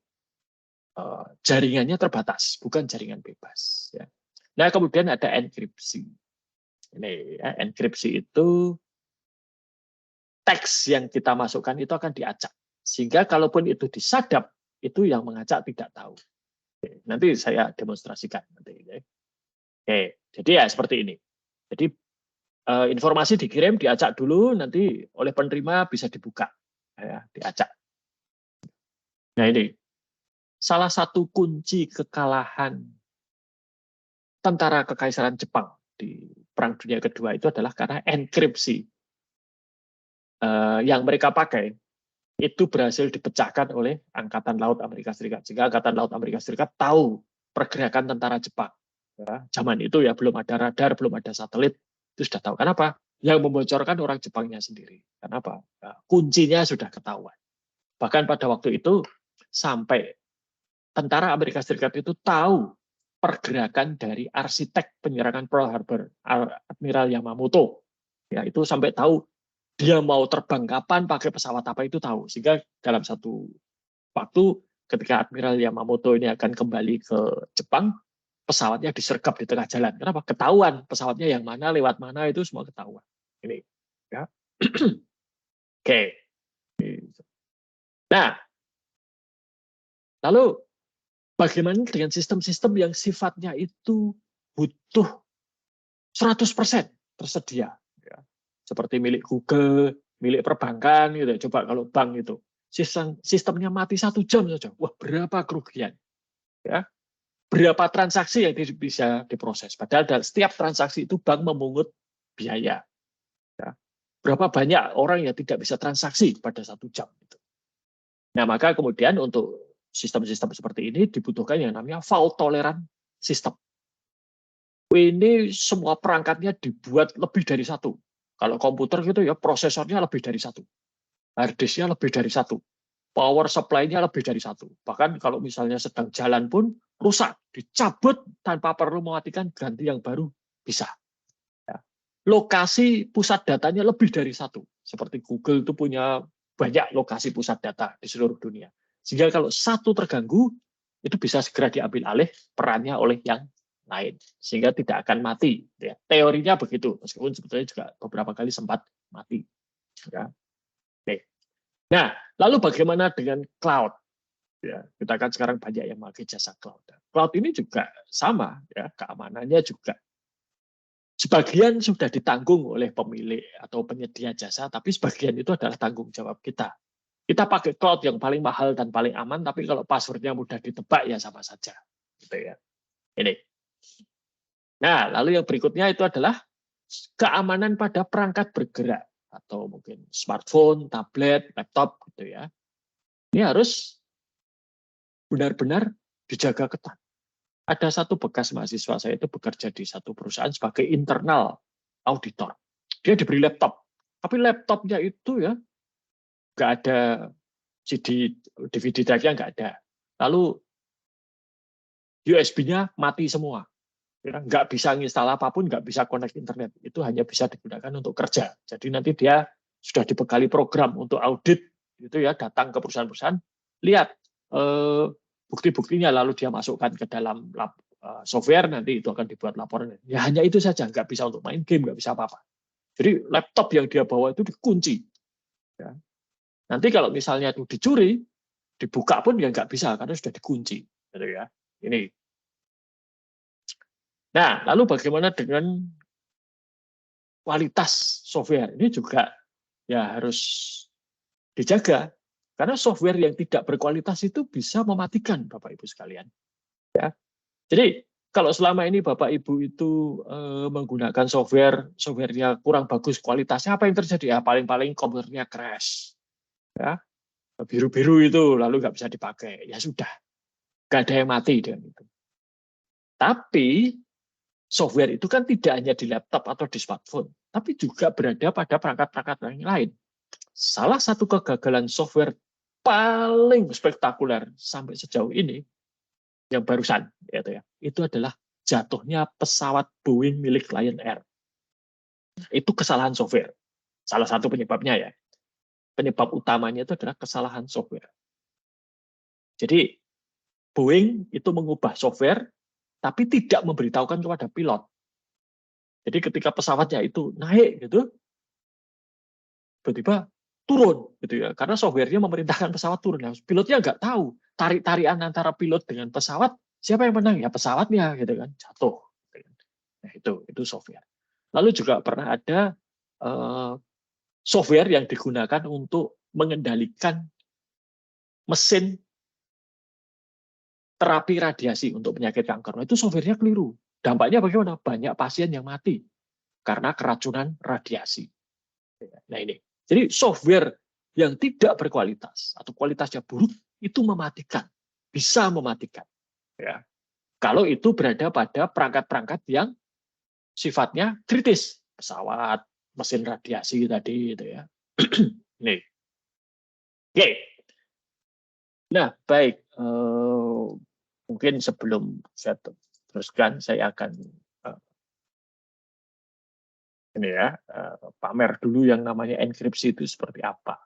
jaringannya terbatas, bukan jaringan bebas. Ya. Nah, kemudian ada enkripsi. Ini ya, enkripsi itu teks yang kita masukkan itu akan diacak. Sehingga kalaupun itu disadap, itu yang mengacak tidak tahu. Oke, nanti saya demonstrasikan. Oke, jadi ya seperti ini. Jadi informasi dikirim, diacak dulu, nanti oleh penerima bisa dibuka, ya, diacak. Nah ini, salah satu kunci kekalahan tentara Kekaisaran Jepang di Perang Dunia Kedua itu adalah karena enkripsi yang mereka pakai itu berhasil dipecahkan oleh Angkatan Laut Amerika Serikat. Sehingga Angkatan Laut Amerika Serikat tahu pergerakan tentara Jepang. Ya, zaman itu ya belum ada radar, belum ada satelit, itu sudah tahu. Kenapa? Yang membocorkan orang Jepangnya sendiri. Kenapa? Ya, kuncinya sudah ketahuan. Bahkan pada waktu itu sampai tentara Amerika Serikat itu tahu pergerakan dari arsitek penyerangan Pearl Harbor, Admiral Yamamoto. Ya, itu sampai tahu dia mau terbang kapan, pakai pesawat apa itu tahu. Sehingga dalam satu waktu ketika Admiral Yamamoto ini akan kembali ke Jepang, pesawatnya disergap di tengah jalan. Kenapa? Ketahuan pesawatnya yang mana, lewat mana, itu semua ketahuan. Ini, ya. Oke. Nah, lalu bagaimana dengan sistem-sistem yang sifatnya itu butuh 100% tersedia? Ya. Seperti milik Google, milik perbankan, gitu. Coba kalau bank itu, sistemnya mati 1 jam saja. Wah, berapa kerugian? Ya. Berapa transaksi yang bisa diproses? Padahal setiap transaksi itu bank memungut biaya. Ya. Berapa banyak orang yang tidak bisa transaksi pada 1 jam? Gitu. Nah, maka kemudian untuk sistem-sistem seperti ini dibutuhkan yang namanya fault tolerant system. Ini semua perangkatnya dibuat lebih dari 1. Kalau komputer gitu ya prosesornya lebih dari 1. Hard disk-nya lebih dari 1. Power supply-nya lebih dari 1. Bahkan kalau misalnya sedang jalan pun rusak, dicabut tanpa perlu mematikan, ganti yang baru bisa. Ya. Lokasi pusat datanya lebih dari 1. Seperti Google itu punya banyak lokasi pusat data di seluruh dunia. Sehingga kalau 1 terganggu, itu bisa segera diambil alih perannya oleh yang lain. Sehingga tidak akan mati. Ya. Teorinya begitu, meskipun sebetulnya juga beberapa kali sempat mati. Ya. Oke. Nah, lalu bagaimana dengan cloud? Ya, kita kan sekarang banyak yang pakai jasa cloud. Cloud ini juga sama, ya, keamanannya juga. Sebagian sudah ditanggung oleh pemilik atau penyedia jasa, tapi sebagian itu adalah tanggung jawab kita. Kita pakai cloud yang paling mahal dan paling aman, tapi kalau passwordnya mudah ditebak ya sama saja. Gitu ya. Ini. Nah, lalu yang berikutnya itu adalah keamanan pada perangkat bergerak atau mungkin smartphone, tablet, laptop gitu ya. Ini harus benar-benar dijaga ketat. Ada satu bekas mahasiswa saya itu bekerja di satu perusahaan sebagai internal auditor. Dia diberi laptop, tapi laptopnya itu ya nggak ada CD, DVD drive-nya nggak ada. Lalu USB-nya mati semua. Ya, nggak bisa nginstal apapun, nggak bisa connect internet. Itu hanya bisa digunakan untuk kerja. Jadi nanti dia sudah dibekali program untuk audit, itu ya, datang ke perusahaan-perusahaan, lihat bukti-buktinya, lalu dia masukkan ke dalam software, nanti itu akan dibuat laporan. Ya hanya itu saja, nggak bisa untuk main game, nggak bisa apa-apa. Jadi laptop yang dia bawa itu dikunci. Ya. Nanti kalau misalnya itu dicuri, dibuka pun ya nggak bisa karena sudah dikunci. Gitu ya. Ini. Nah, lalu bagaimana dengan kualitas software? Ini juga ya harus dijaga. Karena software yang tidak berkualitas itu bisa mematikan, Bapak Ibu sekalian. Ya. Jadi kalau selama ini Bapak Ibu itu menggunakan softwarenya kurang bagus kualitasnya, apa yang terjadi? Ya paling-paling komputernya crash. Ya. Biru-biru itu lalu nggak bisa dipakai. Ya sudah, nggak ada yang mati dengan itu. Tapi software itu kan tidak hanya di laptop atau di smartphone, tapi juga berada pada perangkat-perangkat yang lain. salah satu kegagalan software paling spektakuler sampai sejauh ini yang barusan gitu ya, itu adalah jatuhnya pesawat Boeing milik Lion Air. Itu kesalahan software. Salah satu penyebabnya ya. Penyebab utamanya itu adalah kesalahan software. Jadi Boeing itu mengubah software tapi tidak memberitahukan kepada pilot. Jadi ketika pesawatnya itu naik gitu, tiba-tiba turun gitu ya, karena softwarenya memerintahkan pesawat turun. Nah, pilotnya nggak tahu tarik-tarian antara pilot dengan pesawat, siapa yang menang ya pesawatnya gitu kan, jatuh. Nah itu software. Lalu juga pernah ada software yang digunakan untuk mengendalikan mesin terapi radiasi untuk penyakit kanker. Nah, itu softwarenya keliru. Dampaknya bagaimana? Banyak pasien yang mati karena keracunan radiasi. Nah ini. Jadi software yang tidak berkualitas atau kualitasnya buruk itu mematikan, bisa mematikan. Ya. Kalau itu berada pada perangkat-perangkat yang sifatnya kritis, pesawat, mesin radiasi tadi, itu ya. Nih. Oke. Nah baik, mungkin sebelum saya teruskan, saya akan ini ya, pamer dulu yang namanya enkripsi itu seperti apa.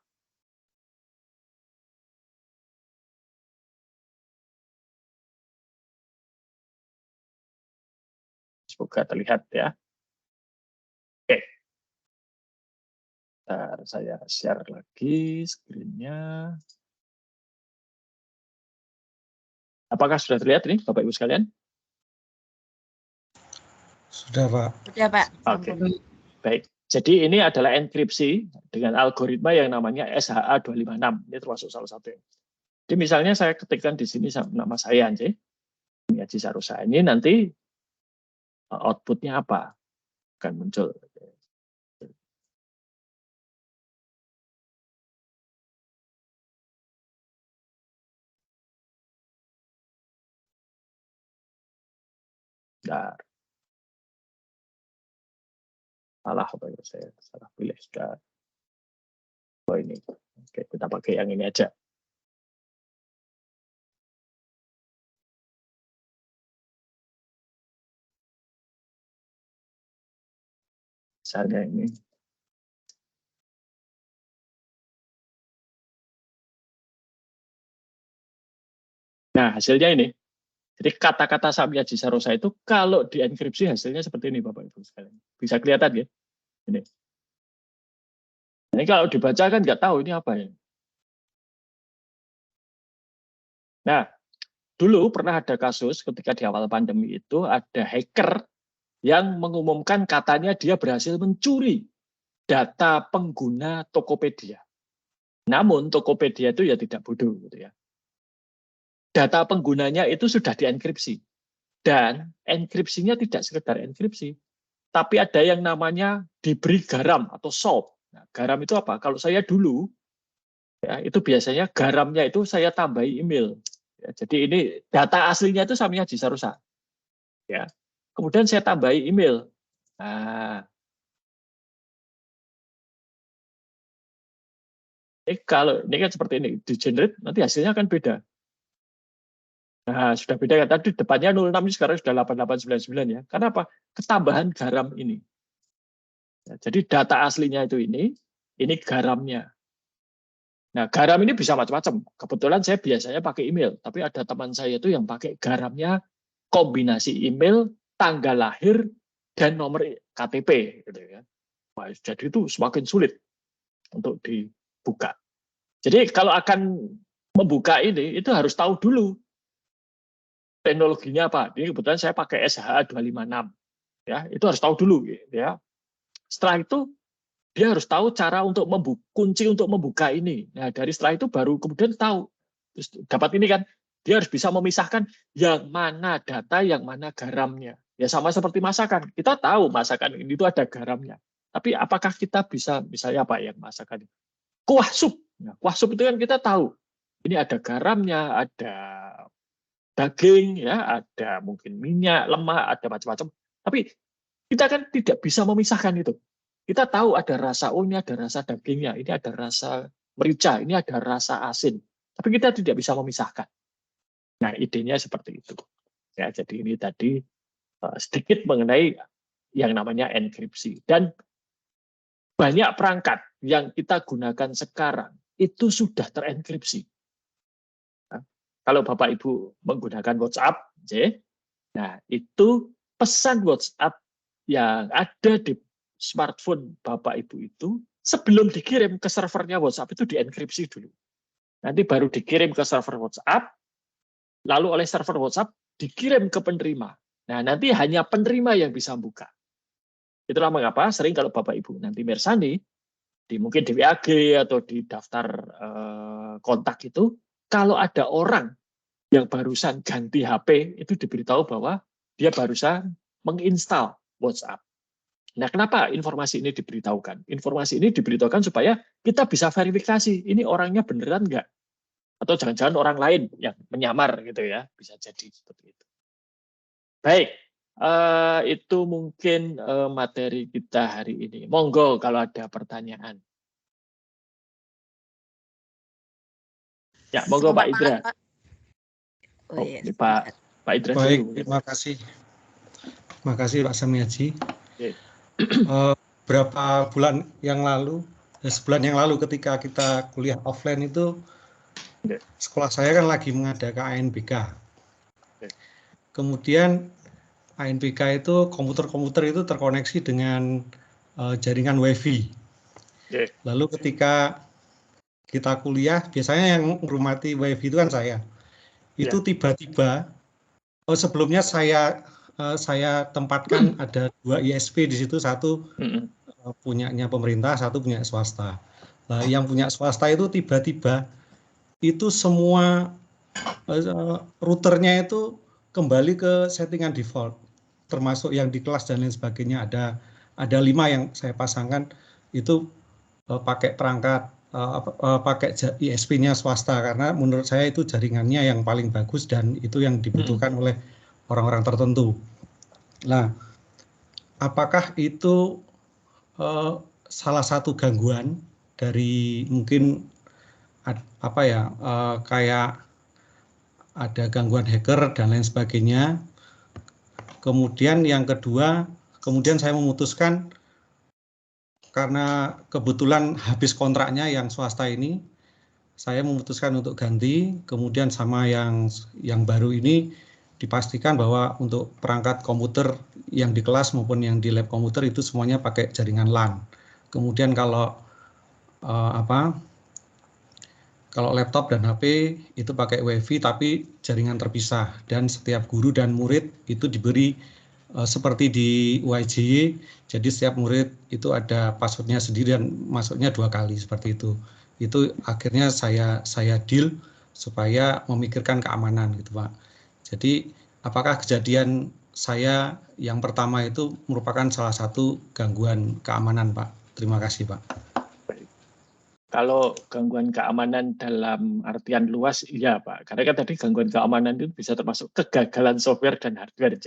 Semoga terlihat ya. Oke. Bentar, saya share lagi screen-nya. Apakah sudah terlihat ini, Bapak Ibu sekalian? Sudah, Pak. Sudah, Pak. Oke. Baik. Jadi ini adalah enkripsi dengan algoritma yang namanya SHA-256. Ini termasuk salah satu. Jadi misalnya saya ketikkan di sini nama saya Anje, Haji Sarosa. Ini nanti outputnya apa? Akan muncul. Bentar. Salah apa ya, saya salah pilih sudah. Oh ini. Oke, kita pakai yang ini aja. Misalnya ini. Nah, hasilnya ini. Jadi kata-kata Samya Jisarosa itu kalau dienkripsi hasilnya seperti ini, Bapak Ibu sekalian. Bisa kelihatan ya? Ini. Ini kalau dibaca kan nggak tahu ini apa ya. Nah, dulu pernah ada kasus ketika di awal pandemi itu ada hacker yang mengumumkan katanya dia berhasil mencuri data pengguna Tokopedia. Namun Tokopedia itu ya tidak bodoh gitu ya. Data penggunanya itu sudah dienkripsi. Dan enkripsinya tidak sekedar enkripsi, tapi ada yang namanya diberi garam atau salt. Nah, garam itu apa? Kalau saya dulu, ya, itu biasanya garamnya itu saya tambahi email. Ya, jadi ini data aslinya itu Samya Jisarosa. Ya. Kemudian saya tambahi email. Nah, kalau ini kan seperti ini, di generate nanti hasilnya akan beda. Nah, sudah beda kan tadi depannya 06 ini sekarang sudah 8899 ya. Karena apa? Ketambahan garam ini. Ya, jadi data aslinya itu ini garamnya. Nah, garam ini bisa macam-macam. Kebetulan saya biasanya pakai email, tapi ada teman saya itu yang pakai garamnya kombinasi email, tanggal lahir, dan nomor KTP. Gitu ya. Wah, jadi itu semakin sulit untuk dibuka. Jadi kalau akan membuka ini, itu harus tahu dulu teknologinya apa. Ini kebetulan saya pakai SHA-256. Ya, itu harus tahu dulu. Ya. Setelah itu, dia harus tahu cara untuk kunci untuk membuka ini. Nah, dari setelah itu baru kemudian tahu. Terus dapat ini kan, dia harus bisa memisahkan yang mana data, yang mana garamnya. Ya sama seperti masakan. Kita tahu masakan ini itu ada garamnya. Tapi apakah kita bisa, misalnya apa yang masakan ini? Kuah sup. Nah, kuah sup itu kan kita tahu. Ini ada garamnya, ada daging, ya, ada mungkin minyak, lemak, ada macam-macam. Tapi kita kan tidak bisa memisahkan itu. kita tahu ada rasa, oh ini ada rasa dagingnya, ini ada rasa merica, ini ada rasa asin. Tapi kita tidak bisa memisahkan. Nah, idenya seperti itu. Ya, jadi ini tadi sedikit mengenai yang namanya enkripsi. Dan banyak perangkat yang kita gunakan sekarang itu sudah terenkripsi. Nah, kalau Bapak Ibu menggunakan WhatsApp, nah itu pesan WhatsApp yang ada di smartphone Bapak Ibu itu sebelum dikirim ke servernya WhatsApp itu dienkripsi dulu. Nanti baru dikirim ke server WhatsApp, lalu oleh server WhatsApp dikirim ke penerima. Nah, nanti hanya penerima yang bisa buka. Itulah mengapa sering kalau Bapak Ibu nanti mersani, mungkin di WAG atau di daftar kontak itu, kalau ada orang yang barusan ganti HP, itu diberitahu bahwa dia barusan menginstal WhatsApp. Nah, kenapa informasi ini diberitahukan? Informasi ini diberitahukan supaya kita bisa verifikasi, ini orangnya beneran nggak? Atau jangan-jangan orang lain yang menyamar gitu ya, bisa jadi seperti itu. Baik, itu mungkin materi kita hari ini. Monggo kalau ada pertanyaan. Ya, monggo Pak Idra. Oh, yes. Pak Idra. Baik, terima kasih. Terima kasih Pak Samiaji. Okay. Berapa bulan yang lalu, sebulan yang lalu ketika kita kuliah offline itu, sekolah saya kan lagi mengadakan ANBK. Kemudian ANBK itu komputer-komputer itu terkoneksi dengan jaringan WiFi. Lalu ketika kita kuliah, biasanya yang menghormati WiFi itu kan saya. Itu tiba-tiba, sebelumnya saya tempatkan ada 2 ISP di situ, satu punyanya pemerintah, satu punya swasta. Nah, yang punya swasta itu tiba-tiba itu semua routernya itu kembali ke settingan default, termasuk yang di kelas dan lain sebagainya. Ada 5 yang saya pasangkan itu pakai perangkat pakai ISP-nya swasta, karena menurut saya itu jaringannya yang paling bagus dan itu yang dibutuhkan oleh orang-orang tertentu. Nah, apakah itu salah satu gangguan dari mungkin kayak ada gangguan hacker dan lain sebagainya. Kemudian yang kedua, kemudian saya memutuskan karena kebetulan habis kontraknya yang swasta ini, saya memutuskan untuk ganti. Kemudian sama yang baru ini dipastikan bahwa untuk perangkat komputer yang di kelas maupun yang di lab komputer itu semuanya pakai jaringan LAN. Kemudian kalau kalau laptop dan HP itu pakai WiFi tapi jaringan terpisah, dan setiap guru dan murid itu diberi seperti di UIJ, jadi setiap murid itu ada passwordnya sendiri dan masuknya 2 kali seperti itu. Itu akhirnya saya deal supaya memikirkan keamanan gitu Pak. Jadi apakah kejadian saya yang pertama itu merupakan salah satu gangguan keamanan Pak? Terima kasih Pak. Kalau gangguan keamanan dalam artian luas, iya Pak. Karena kan tadi gangguan keamanan itu bisa termasuk kegagalan software dan hardware,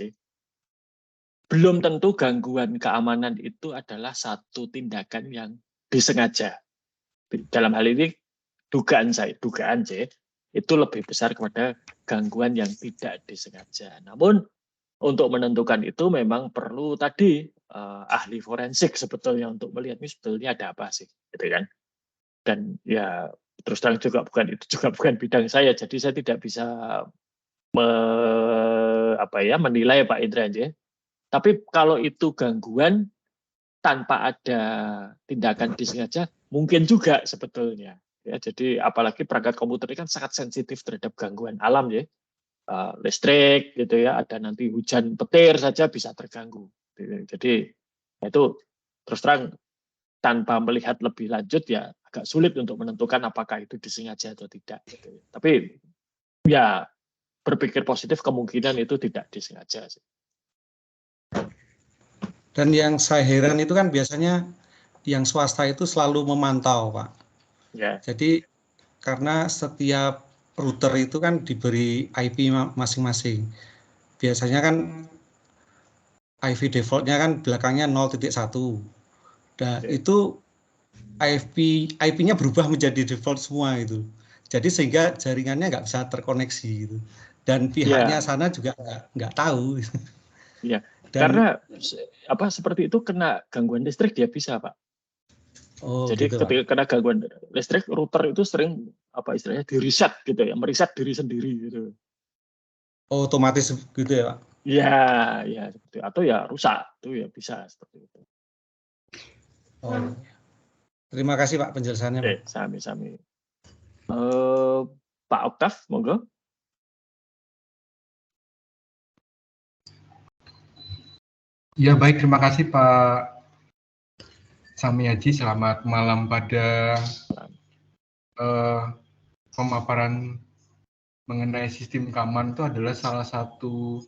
Belum tentu gangguan keamanan itu adalah satu tindakan yang disengaja. Dalam hal ini, dugaan itu lebih besar kepada gangguan yang tidak disengaja. Namun, untuk menentukan itu memang perlu tadi ahli forensik sebetulnya untuk melihat ini sebetulnya ada apa sih, gitu kan? Dan ya terus terang juga bukan bidang saya, jadi saya tidak bisa menilai Pak Indra aja. Tapi kalau itu gangguan tanpa ada tindakan disengaja, mungkin juga sebetulnya. Ya, jadi apalagi perangkat komputer ini kan sangat sensitif terhadap gangguan alam ya, listrik gitu ya, ada nanti hujan petir saja bisa terganggu. Jadi itu terus terang tanpa melihat lebih lanjut ya agak sulit untuk menentukan apakah itu disengaja atau tidak. Gitu. Tapi ya berpikir positif kemungkinan itu tidak disengaja sih. Dan yang saya heran itu kan biasanya yang swasta itu selalu memantau, Pak. Ya. Jadi karena setiap router itu kan diberi IP masing-masing. Biasanya kan IP defaultnya kan belakangnya 0.1. Nah, itu IP-nya berubah menjadi default semua itu. Jadi sehingga jaringannya nggak bisa terkoneksi gitu. Dan pihaknya sana juga nggak tahu. Iya. Dan, karena seperti itu kena gangguan listrik dia bisa, Pak. Jadi gitu, ketika kena gangguan listrik, router itu sering istilahnya di reset gitu ya, mereset diri sendiri gitu. Otomatis gitu ya, Pak? Ya seperti atau ya rusak itu ya bisa seperti itu. Terima kasih Pak penjelasannya. Pak. Sami-sami. Pak Oktav, monggo. Ya baik, terima kasih Pak Samiaji. Selamat malam pada pemaparan mengenai sistem keamanan itu adalah salah satu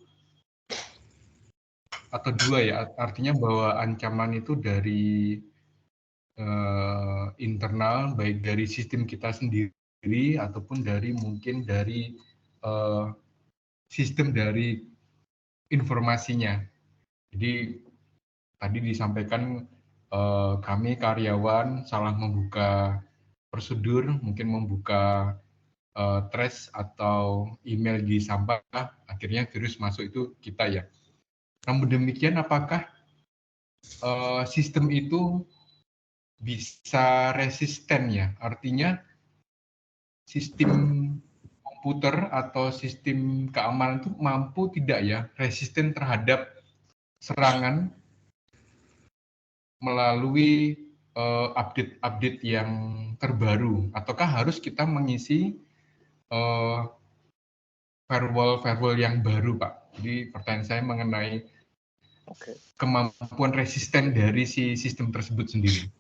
atau dua ya, artinya bahwa ancaman itu dari internal, baik dari sistem kita sendiri ataupun dari mungkin dari sistem dari informasinya. Jadi tadi disampaikan kami karyawan salah membuka prosedur, mungkin membuka trace atau email di sampah, akhirnya virus masuk itu kita ya. Namun demikian, apakah sistem itu bisa resisten ya? Artinya sistem komputer atau sistem keamanan itu mampu tidak ya resisten terhadap serangan melalui update-update yang terbaru, ataukah harus kita mengisi firewall yang baru, Pak? Jadi pertanyaan saya mengenai kemampuan resisten dari si sistem tersebut sendiri.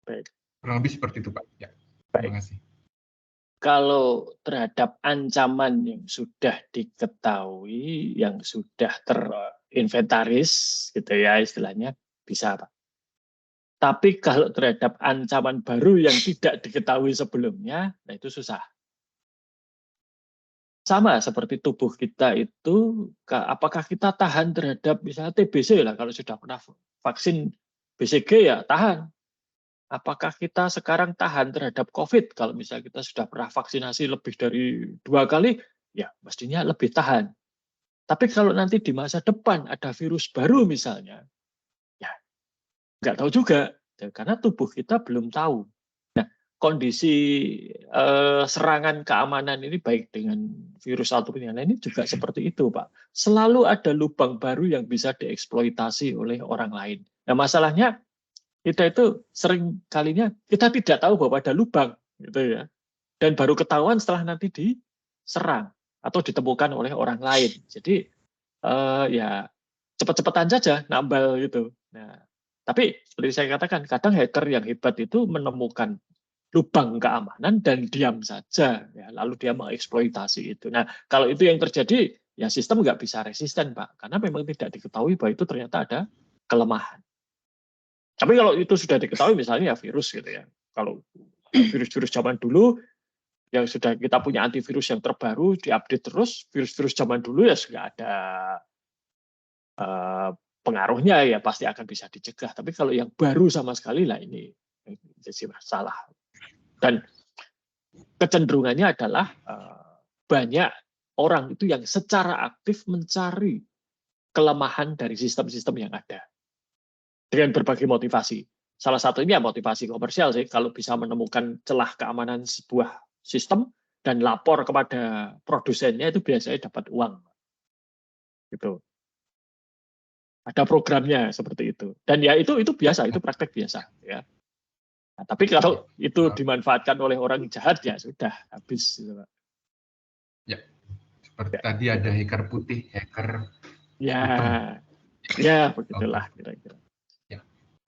Baik. Kurang lebih seperti itu, Pak. Ya. Terima kasih. Kalau terhadap ancaman yang sudah diketahui, yang sudah terinventaris, gitu ya istilahnya, bisa, Pak. Tapi kalau terhadap ancaman baru yang tidak diketahui sebelumnya, nah itu susah. Sama seperti tubuh kita itu, apakah kita tahan terhadap misalnya TBC lah, kalau sudah pernah vaksin BCG ya tahan. Apakah kita sekarang tahan terhadap COVID? Kalau misalnya kita sudah pernah vaksinasi lebih dari 2 kali, ya mestinya lebih tahan. Tapi kalau nanti di masa depan ada virus baru misalnya, ya nggak tahu juga, karena tubuh kita belum tahu. Nah, kondisi serangan keamanan ini baik dengan virus ataupun yang lain ini juga seperti itu, Pak. Selalu ada lubang baru yang bisa dieksploitasi oleh orang lain. Nah, masalahnya kita itu sering kalinya kita tidak tahu bahwa ada lubang gitu ya, dan baru ketahuan setelah nanti diserang atau ditemukan oleh orang lain. Jadi ya cepat-cepatan saja nambal gitu. Nah, tapi seperti saya katakan, kadang hacker yang hebat itu menemukan lubang keamanan dan diam saja, ya, lalu dia mengeksploitasi itu. Nah, kalau itu yang terjadi, ya sistem nggak bisa resisten, Pak, karena memang tidak diketahui bahwa itu ternyata ada kelemahan. Tapi kalau itu sudah diketahui misalnya ya virus gitu ya. Kalau virus-virus zaman dulu yang sudah kita punya antivirus yang terbaru diupdate terus, virus-virus zaman dulu ya sudah ada pengaruhnya ya pasti akan bisa dicegah. Tapi kalau yang baru sama sekali lah ini jadi masalah. Dan kecenderungannya adalah banyak orang itu yang secara aktif mencari kelemahan dari sistem-sistem yang ada. Dengan berbagai motivasi. Salah satunya motivasi komersial sih, kalau bisa menemukan celah keamanan sebuah sistem dan lapor kepada produsennya itu biasanya dapat uang. Gitu. Ada programnya seperti itu. Dan ya itu biasa, itu praktek biasa ya. Nah, tapi kalau itu dimanfaatkan oleh orang jahat ya sudah habis gitu, Pak. Ya. Seperti tadi ada hacker putih, hacker ya. Ya, begitulah kira-kira.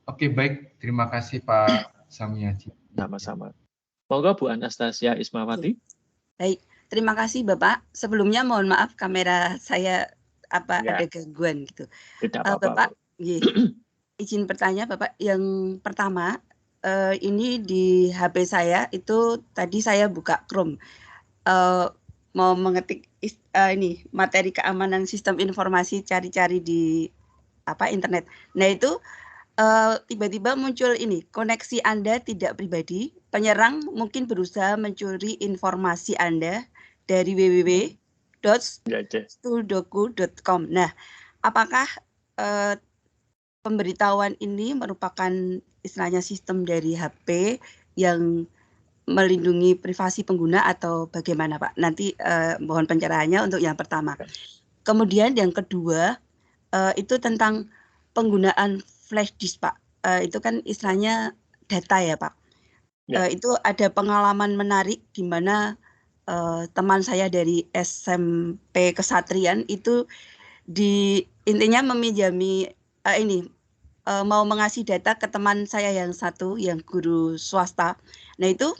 Oke, baik. Terima kasih Pak Samiaji. Sama-sama. Monggo Bu Anastasia Ismawati. Baik, terima kasih Bapak. Sebelumnya mohon maaf kamera saya ada gangguan gitu. Tidak apa-apa. Bapak, izin bertanya Bapak. Yang pertama, ini di HP saya itu tadi saya buka Chrome. Mau mengetik ini materi keamanan sistem informasi cari-cari di internet. Nah itu tiba-tiba muncul ini, koneksi Anda tidak pribadi, penyerang mungkin berusaha mencuri informasi Anda dari www.studoku.com. Nah, apakah pemberitahuan ini merupakan istilahnya sistem dari HP yang melindungi privasi pengguna atau bagaimana, Pak? Nanti mohon pencerahannya untuk yang pertama. Kemudian yang kedua, itu tentang penggunaan flash disk, Pak. Itu kan istilahnya data ya, Pak. Ya. Itu ada pengalaman menarik di mana teman saya dari SMP Kesatrian itu intinya meminjami mau mengasih data ke teman saya yang satu yang guru swasta. Nah itu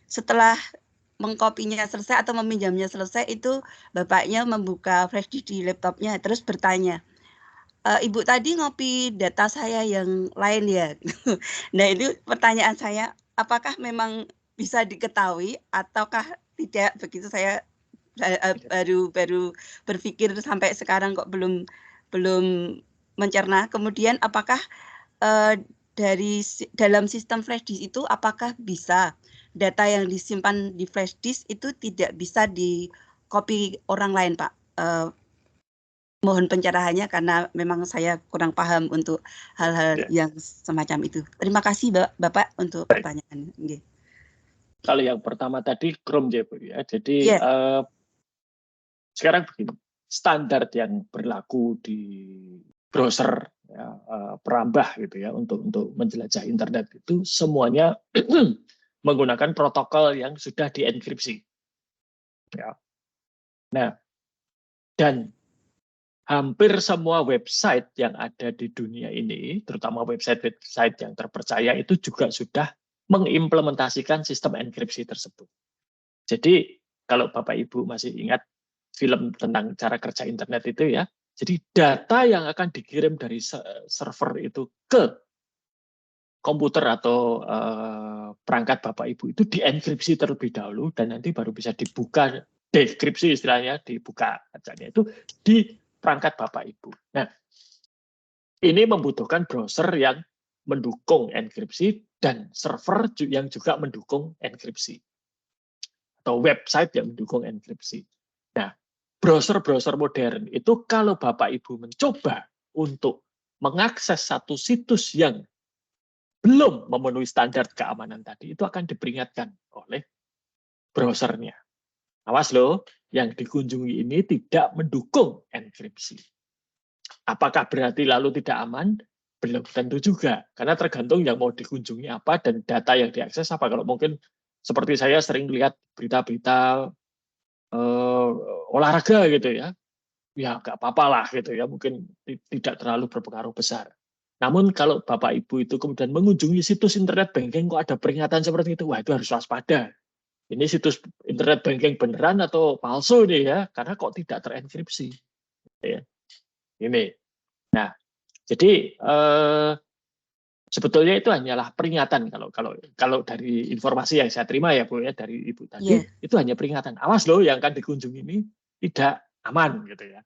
setelah mengkopinya selesai atau meminjamnya selesai itu bapaknya membuka flash disk di laptopnya terus bertanya, Ibu tadi ngopi data saya yang lain ya. Nah itu pertanyaan saya, apakah memang bisa diketahui ataukah tidak? Begitu saya baru berpikir sampai sekarang kok belum mencerna. Kemudian apakah dalam sistem flash disk itu apakah bisa data yang disimpan di flash disk itu tidak bisa di copy orang lain, Pak? Mohon pencerahannya karena memang saya kurang paham untuk hal-hal yang semacam itu. Terima kasih Bapak untuk pertanyaan. Kalau yang pertama tadi Chrome ya. Jadi sekarang begini, standar yang berlaku di browser ya, perambah gitu ya untuk menjelajah internet itu semuanya menggunakan protokol yang sudah dienkripsi. Ya. Nah, dan hampir semua website yang ada di dunia ini, terutama website-website yang terpercaya itu juga sudah mengimplementasikan sistem enkripsi tersebut. Jadi kalau Bapak Ibu masih ingat film tentang cara kerja internet itu ya, jadi data yang akan dikirim dari server itu ke komputer atau perangkat Bapak Ibu itu dienkripsi terlebih dahulu dan nanti baru bisa dibuka, dekripsi istilahnya, dibuka kacanya itu di perangkat Bapak Ibu. Nah, ini membutuhkan browser yang mendukung enkripsi dan server yang juga mendukung enkripsi atau website yang mendukung enkripsi. Nah, browser-browser modern itu kalau Bapak Ibu mencoba untuk mengakses satu situs yang belum memenuhi standar keamanan tadi, itu akan diperingatkan oleh browsernya. Awas loh, yang dikunjungi ini tidak mendukung enkripsi. Apakah berarti lalu tidak aman? Belum tentu juga, karena tergantung yang mau dikunjungi apa dan data yang diakses apa. Kalau mungkin seperti saya sering lihat berita-berita olahraga gitu ya nggak apa-apa lah gitu ya, mungkin tidak terlalu berpengaruh besar. Namun kalau Bapak Ibu itu kemudian mengunjungi situs internet banking kok ada peringatan seperti itu, wah itu harus waspada. Ini situs internet banking beneran atau palsu nih ya, karena kok tidak terenkripsi. Ya. Ini. Nah, jadi sebetulnya itu hanyalah peringatan kalau dari informasi yang saya terima ya Bu ya dari Ibu tadi, itu hanya peringatan. Awas loh yang akan dikunjungi ini tidak aman gitu ya.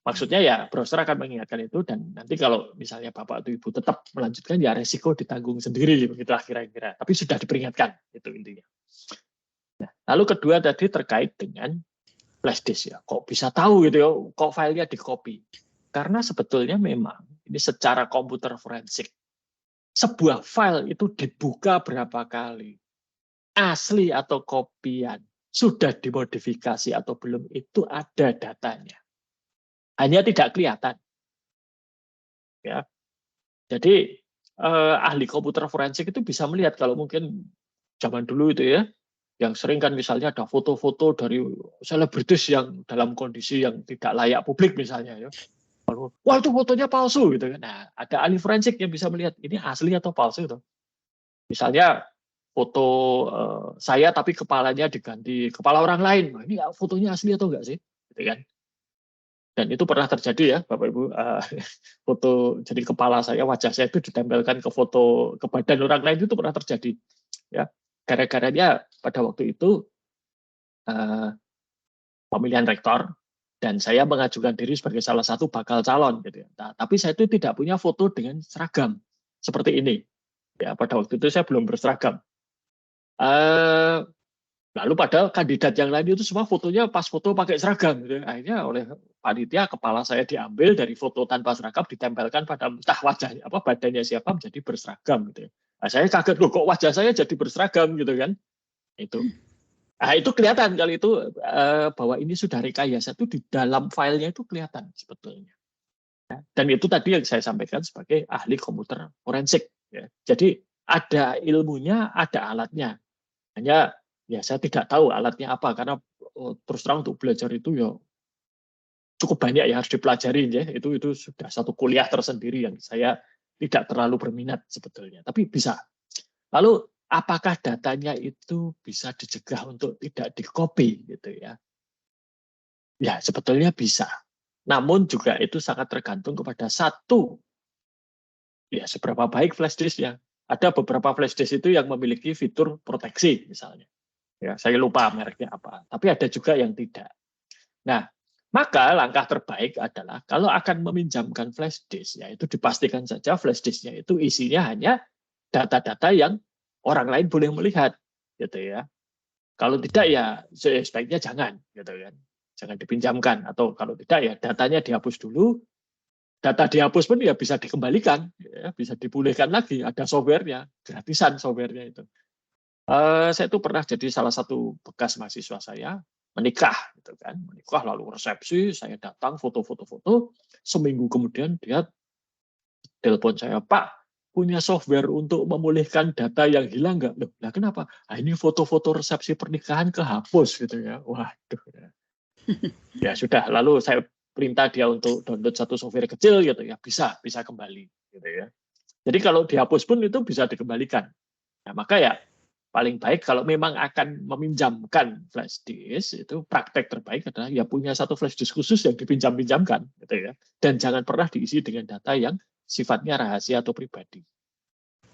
Maksudnya ya browser akan mengingatkan itu dan nanti kalau misalnya Bapak atau Ibu tetap melanjutkan ya resiko ditanggung sendiri begitulah kira-kira. Tapi sudah diperingatkan itu intinya. Nah, lalu kedua tadi terkait dengan flash disk ya. Kok bisa tahu gitu ya, kok filenya di-copy? Karena sebetulnya memang ini secara komputer forensik sebuah file itu dibuka berapa kali, asli atau kopian, sudah dimodifikasi atau belum, itu ada datanya. Hanya tidak kelihatan. Ya. Jadi ahli komputer forensik itu bisa melihat kalau mungkin zaman dulu itu ya, yang sering kan misalnya ada foto-foto dari selebritis yang dalam kondisi yang tidak layak publik misalnya ya. Wah itu fotonya palsu gitu kan. Nah, ada ahli forensik yang bisa melihat ini asli atau palsu itu. Misalnya foto saya tapi kepalanya diganti kepala orang lain. Nah, ini fotonya asli atau enggak sih? Gitu kan. Dan itu pernah terjadi ya Bapak Ibu. Foto jadi kepala saya, wajah saya itu ditempelkan ke foto ke badan orang lain itu pernah terjadi. Ya. Gara-garanya pada waktu itu pemilihan rektor dan saya mengajukan diri sebagai salah satu bakal calon gitu ya. Nah, tapi saya itu tidak punya foto dengan seragam. seperti ini. Ya, pada waktu itu saya belum berseragam. Lalu padahal kandidat yang lain itu semua fotonya pas foto pakai seragam. Gitu. Akhirnya oleh panitia kepala saya diambil dari foto tanpa seragam ditempelkan pada entah wajahnya apa badannya siapa menjadi berseragam. Gitu. Nah, saya kaget loh kok wajah saya jadi berseragam gitu kan. Itu. Nah, itu kelihatan kali itu bahwa ini sudah rekayasa itu di dalam filenya itu kelihatan sebetulnya. Dan itu tadi yang saya sampaikan sebagai ahli komputer forensik. Ya. Jadi ada ilmunya, ada alatnya. Hanya ya saya tidak tahu alatnya apa karena terus terang untuk belajar itu ya cukup banyak yang harus dipelajari ya. Itu sudah satu kuliah tersendiri yang saya tidak terlalu berminat sebetulnya. Tapi bisa. Lalu apakah datanya itu bisa dicegah untuk tidak di-copy gitu ya? Ya sebetulnya bisa. Namun juga itu sangat tergantung kepada satu, ya seberapa baik flash disk-nya. Ada beberapa flash disk itu yang memiliki fitur proteksi misalnya. Ya, saya lupa mereknya apa. Tapi ada juga yang tidak. Nah, maka langkah terbaik adalah kalau akan meminjamkan flash disk, yaitu dipastikan saja flash disk-nya itu isinya hanya data-data yang orang lain boleh melihat, gitu ya. Kalau tidak ya sebaiknya jangan, gitu kan. Jangan dipinjamkan, atau kalau tidak ya datanya dihapus dulu. Data dihapus pun ya bisa dikembalikan, ya, bisa dipulihkan lagi. Ada softwarenya, gratisan softwarenya itu. Saya itu pernah jadi salah satu bekas mahasiswa saya menikah, gitu kan. Menikah lalu resepsi, saya datang foto-foto. Seminggu kemudian dia telepon saya, Pak, punya software untuk memulihkan data yang hilang nggak? Loh, nah kenapa? Nah, ini foto-foto resepsi pernikahan kehapus, gitu ya. Waduh. Ya sudah, lalu saya perintah dia untuk download satu software kecil gitu ya, bisa kembali gitu ya. Jadi kalau dihapus pun itu bisa dikembalikan. Nah, maka ya paling baik kalau memang akan meminjamkan flash disk itu praktek terbaik adalah ya punya satu flash disk khusus yang dipinjam-pinjamkan gitu ya. Dan jangan pernah diisi dengan data yang sifatnya rahasia atau pribadi.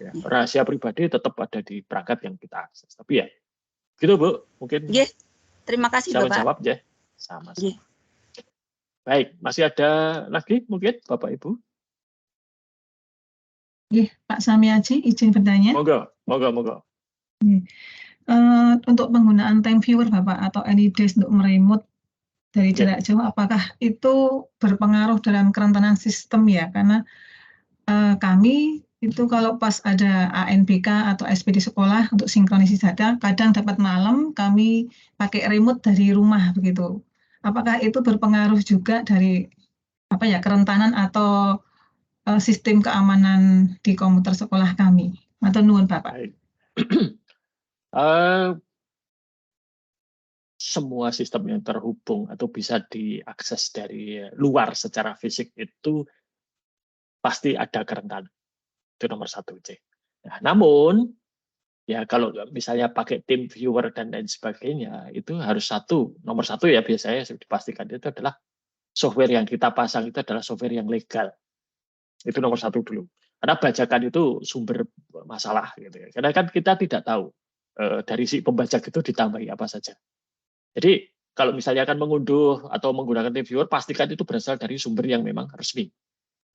Ya, rahasia pribadi tetap ada di perangkat yang kita akses. Tapi ya gitu Bu, mungkin. Yes. Terima kasih saya Bapak. Jawab ya. Sama-sama. Baik, masih ada lagi mungkin Bapak Ibu? Pak Samiaji, izin bertanya. Moga. Untuk penggunaan time viewer Bapak atau AnyDesk untuk meremote dari jarak jauh, apakah itu berpengaruh dalam kerentanan sistem ya? Karena kami itu kalau pas ada ANBK atau SP di sekolah untuk sinkronisasi data, kadang dapat malam kami pakai remote dari rumah begitu. Apakah itu berpengaruh juga dari kerentanan atau sistem keamanan di komputer sekolah kami? Matur nuwun Bapak. Semua sistem yang terhubung atau bisa diakses dari luar secara fisik itu pasti ada kerentanan. Itu nomor satu, C. Nah, namun ya kalau misalnya pakai tim viewer dan lain sebagainya itu harus nomor satu ya biasanya dipastikan itu adalah software yang kita pasang itu adalah software yang legal. Itu nomor satu dulu. Karena bajakan itu sumber masalah gitu ya. Karena kan kita tidak tahu dari si pembajak itu ditambahi apa saja. Jadi kalau misalnya akan mengunduh atau menggunakan tim viewer, pastikan itu berasal dari sumber yang memang resmi.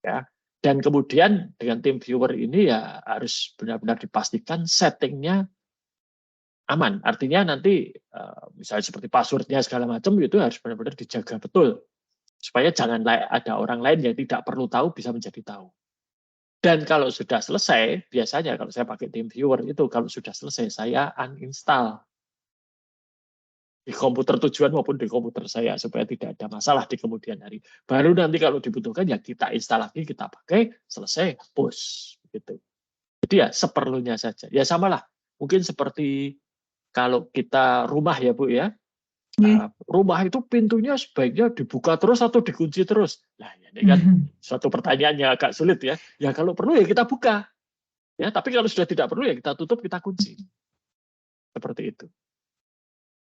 Ya. Dan kemudian dengan tim viewer ini ya harus benar-benar dipastikan settingnya aman. Artinya nanti misalnya seperti passwordnya segala macam itu harus benar-benar dijaga betul. Supaya jangan ada orang lain yang tidak perlu tahu bisa menjadi tahu. Dan kalau sudah selesai, biasanya kalau saya pakai tim viewer itu kalau sudah selesai saya uninstall di komputer tujuan maupun di komputer saya supaya tidak ada masalah di kemudian hari. Baru nanti kalau dibutuhkan ya kita install lagi, kita pakai, selesai, hapus gitu. Jadi ya seperlunya saja. Ya samalah. Mungkin seperti kalau kita rumah ya Bu ya. Rumah itu pintunya sebaiknya dibuka terus atau dikunci terus. Nah, ini kan suatu pertanyaan yang agak sulit ya. Ya kalau perlu ya kita buka. Ya, tapi kalau sudah tidak perlu ya kita tutup, kita kunci. Seperti itu.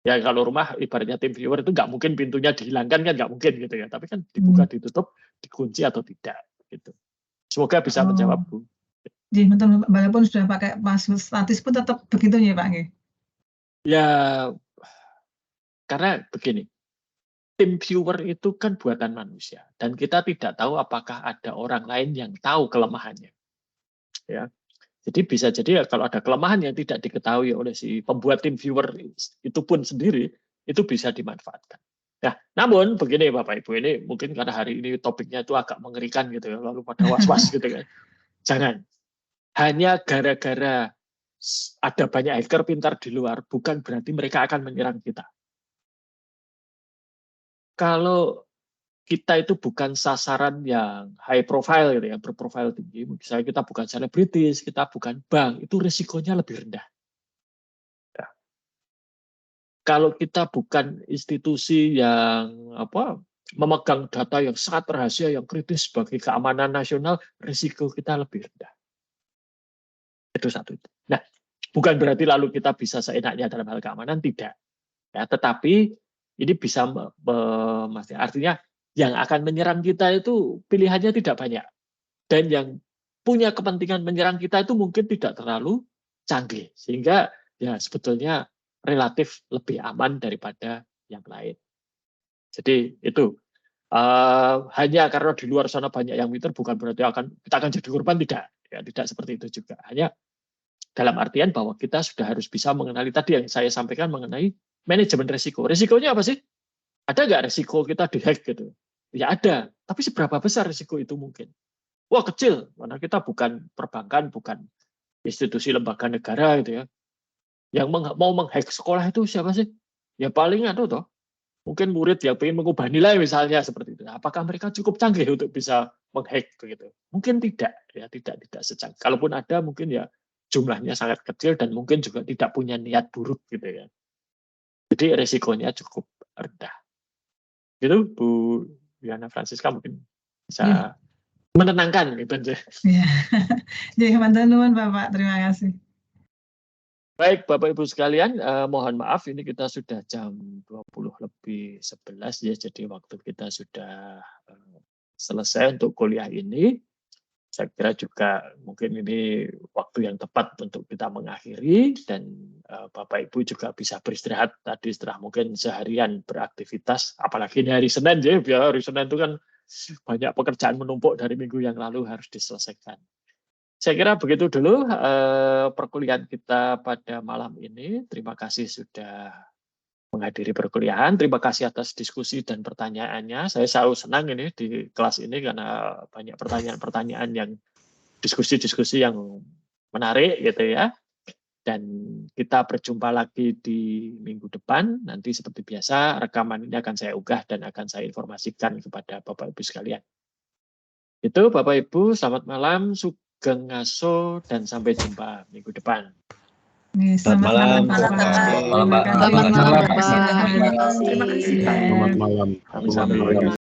Ya kalau rumah ibaratnya tim viewer itu nggak mungkin pintunya dihilangkan kan nggak mungkin gitu ya. Tapi kan dibuka, ditutup, dikunci atau tidak gitu. Semoga bisa menjawab Bu. Jadi walaupun sudah pakai password statis pun tetap begitu ya Pak? Ya karena begini, tim viewer itu kan buatan manusia dan kita tidak tahu apakah ada orang lain yang tahu kelemahannya. ya. Jadi bisa jadi ya kalau ada kelemahan yang tidak diketahui oleh si pembuat tim viewer itu pun sendiri, itu bisa dimanfaatkan. Nah, namun begini Bapak Ibu, ini mungkin karena hari ini topiknya itu agak mengerikan gitu ya, lalu pada was-was gitu kan. Jangan. Hanya gara-gara ada banyak hacker pintar di luar, bukan berarti mereka akan menyerang kita. Kalau kita itu bukan sasaran yang high profile gitu, yang berprofil tinggi, misalnya kita bukan selebritis, kita bukan bank, itu risikonya lebih rendah. Ya. Kalau kita bukan institusi yang memegang data yang sangat rahasia, yang kritis bagi keamanan nasional, risiko kita lebih rendah. Itu satu. Nah, bukan berarti lalu kita bisa seenaknya dalam hal keamanan, tidak. Ya, tetapi ini bisa artinya yang akan menyerang kita itu pilihannya tidak banyak. Dan yang punya kepentingan menyerang kita itu mungkin tidak terlalu canggih. Sehingga ya sebetulnya relatif lebih aman daripada yang lain. Jadi itu. Hanya karena di luar sana banyak yang pintar bukan berarti kita akan jadi korban, tidak. Ya, tidak seperti itu juga. Hanya dalam artian bahwa kita sudah harus bisa mengenali tadi yang saya sampaikan mengenai manajemen risiko. Risikonya apa sih? Ada nggak risiko kita dihack gitu? Ya ada, tapi seberapa besar risiko itu mungkin? Wah kecil, karena kita bukan perbankan, bukan institusi lembaga negara gitu ya. Yang mau menghack sekolah itu siapa sih? Ya paling toh. Mungkin murid yang ingin mengubah nilai misalnya seperti itu. Apakah mereka cukup canggih untuk bisa menghack begitu? Mungkin tidak, ya tidak secanggih. Kalaupun ada mungkin ya jumlahnya sangat kecil dan mungkin juga tidak punya niat buruk gitu ya. Jadi risikonya cukup rendah. Gitu Bu Yana Francisca mungkin bisa menenangkan gitu aja. Ya, jadi teman-teman Bapak, terima kasih. Baik Bapak Ibu sekalian, mohon maaf ini kita sudah jam 20:11 ya, jadi waktu kita sudah selesai untuk kuliah ini. Saya kira juga mungkin ini waktu yang tepat untuk kita mengakhiri dan Bapak Ibu juga bisa beristirahat tadi setelah mungkin seharian beraktivitas, apalagi ini hari Senin ya, hari Senin itu kan banyak pekerjaan menumpuk dari minggu yang lalu harus diselesaikan. Saya kira begitu dulu perkuliahan kita pada malam ini. Terima kasih sudah menghadiri perkuliahan. Terima kasih atas diskusi dan pertanyaannya. Saya selalu senang ini di kelas ini karena banyak pertanyaan-pertanyaan yang diskusi-diskusi yang menarik gitu ya. Dan kita berjumpa lagi di minggu depan. Nanti seperti biasa rekaman ini akan saya unggah dan akan saya informasikan kepada Bapak Ibu sekalian. Itu Bapak Ibu, selamat malam, sugeng ngaso dan sampai jumpa minggu depan. Selamat malam. Selamat malam. Terima kasih. Terima kasih. Selamat malam. Sampai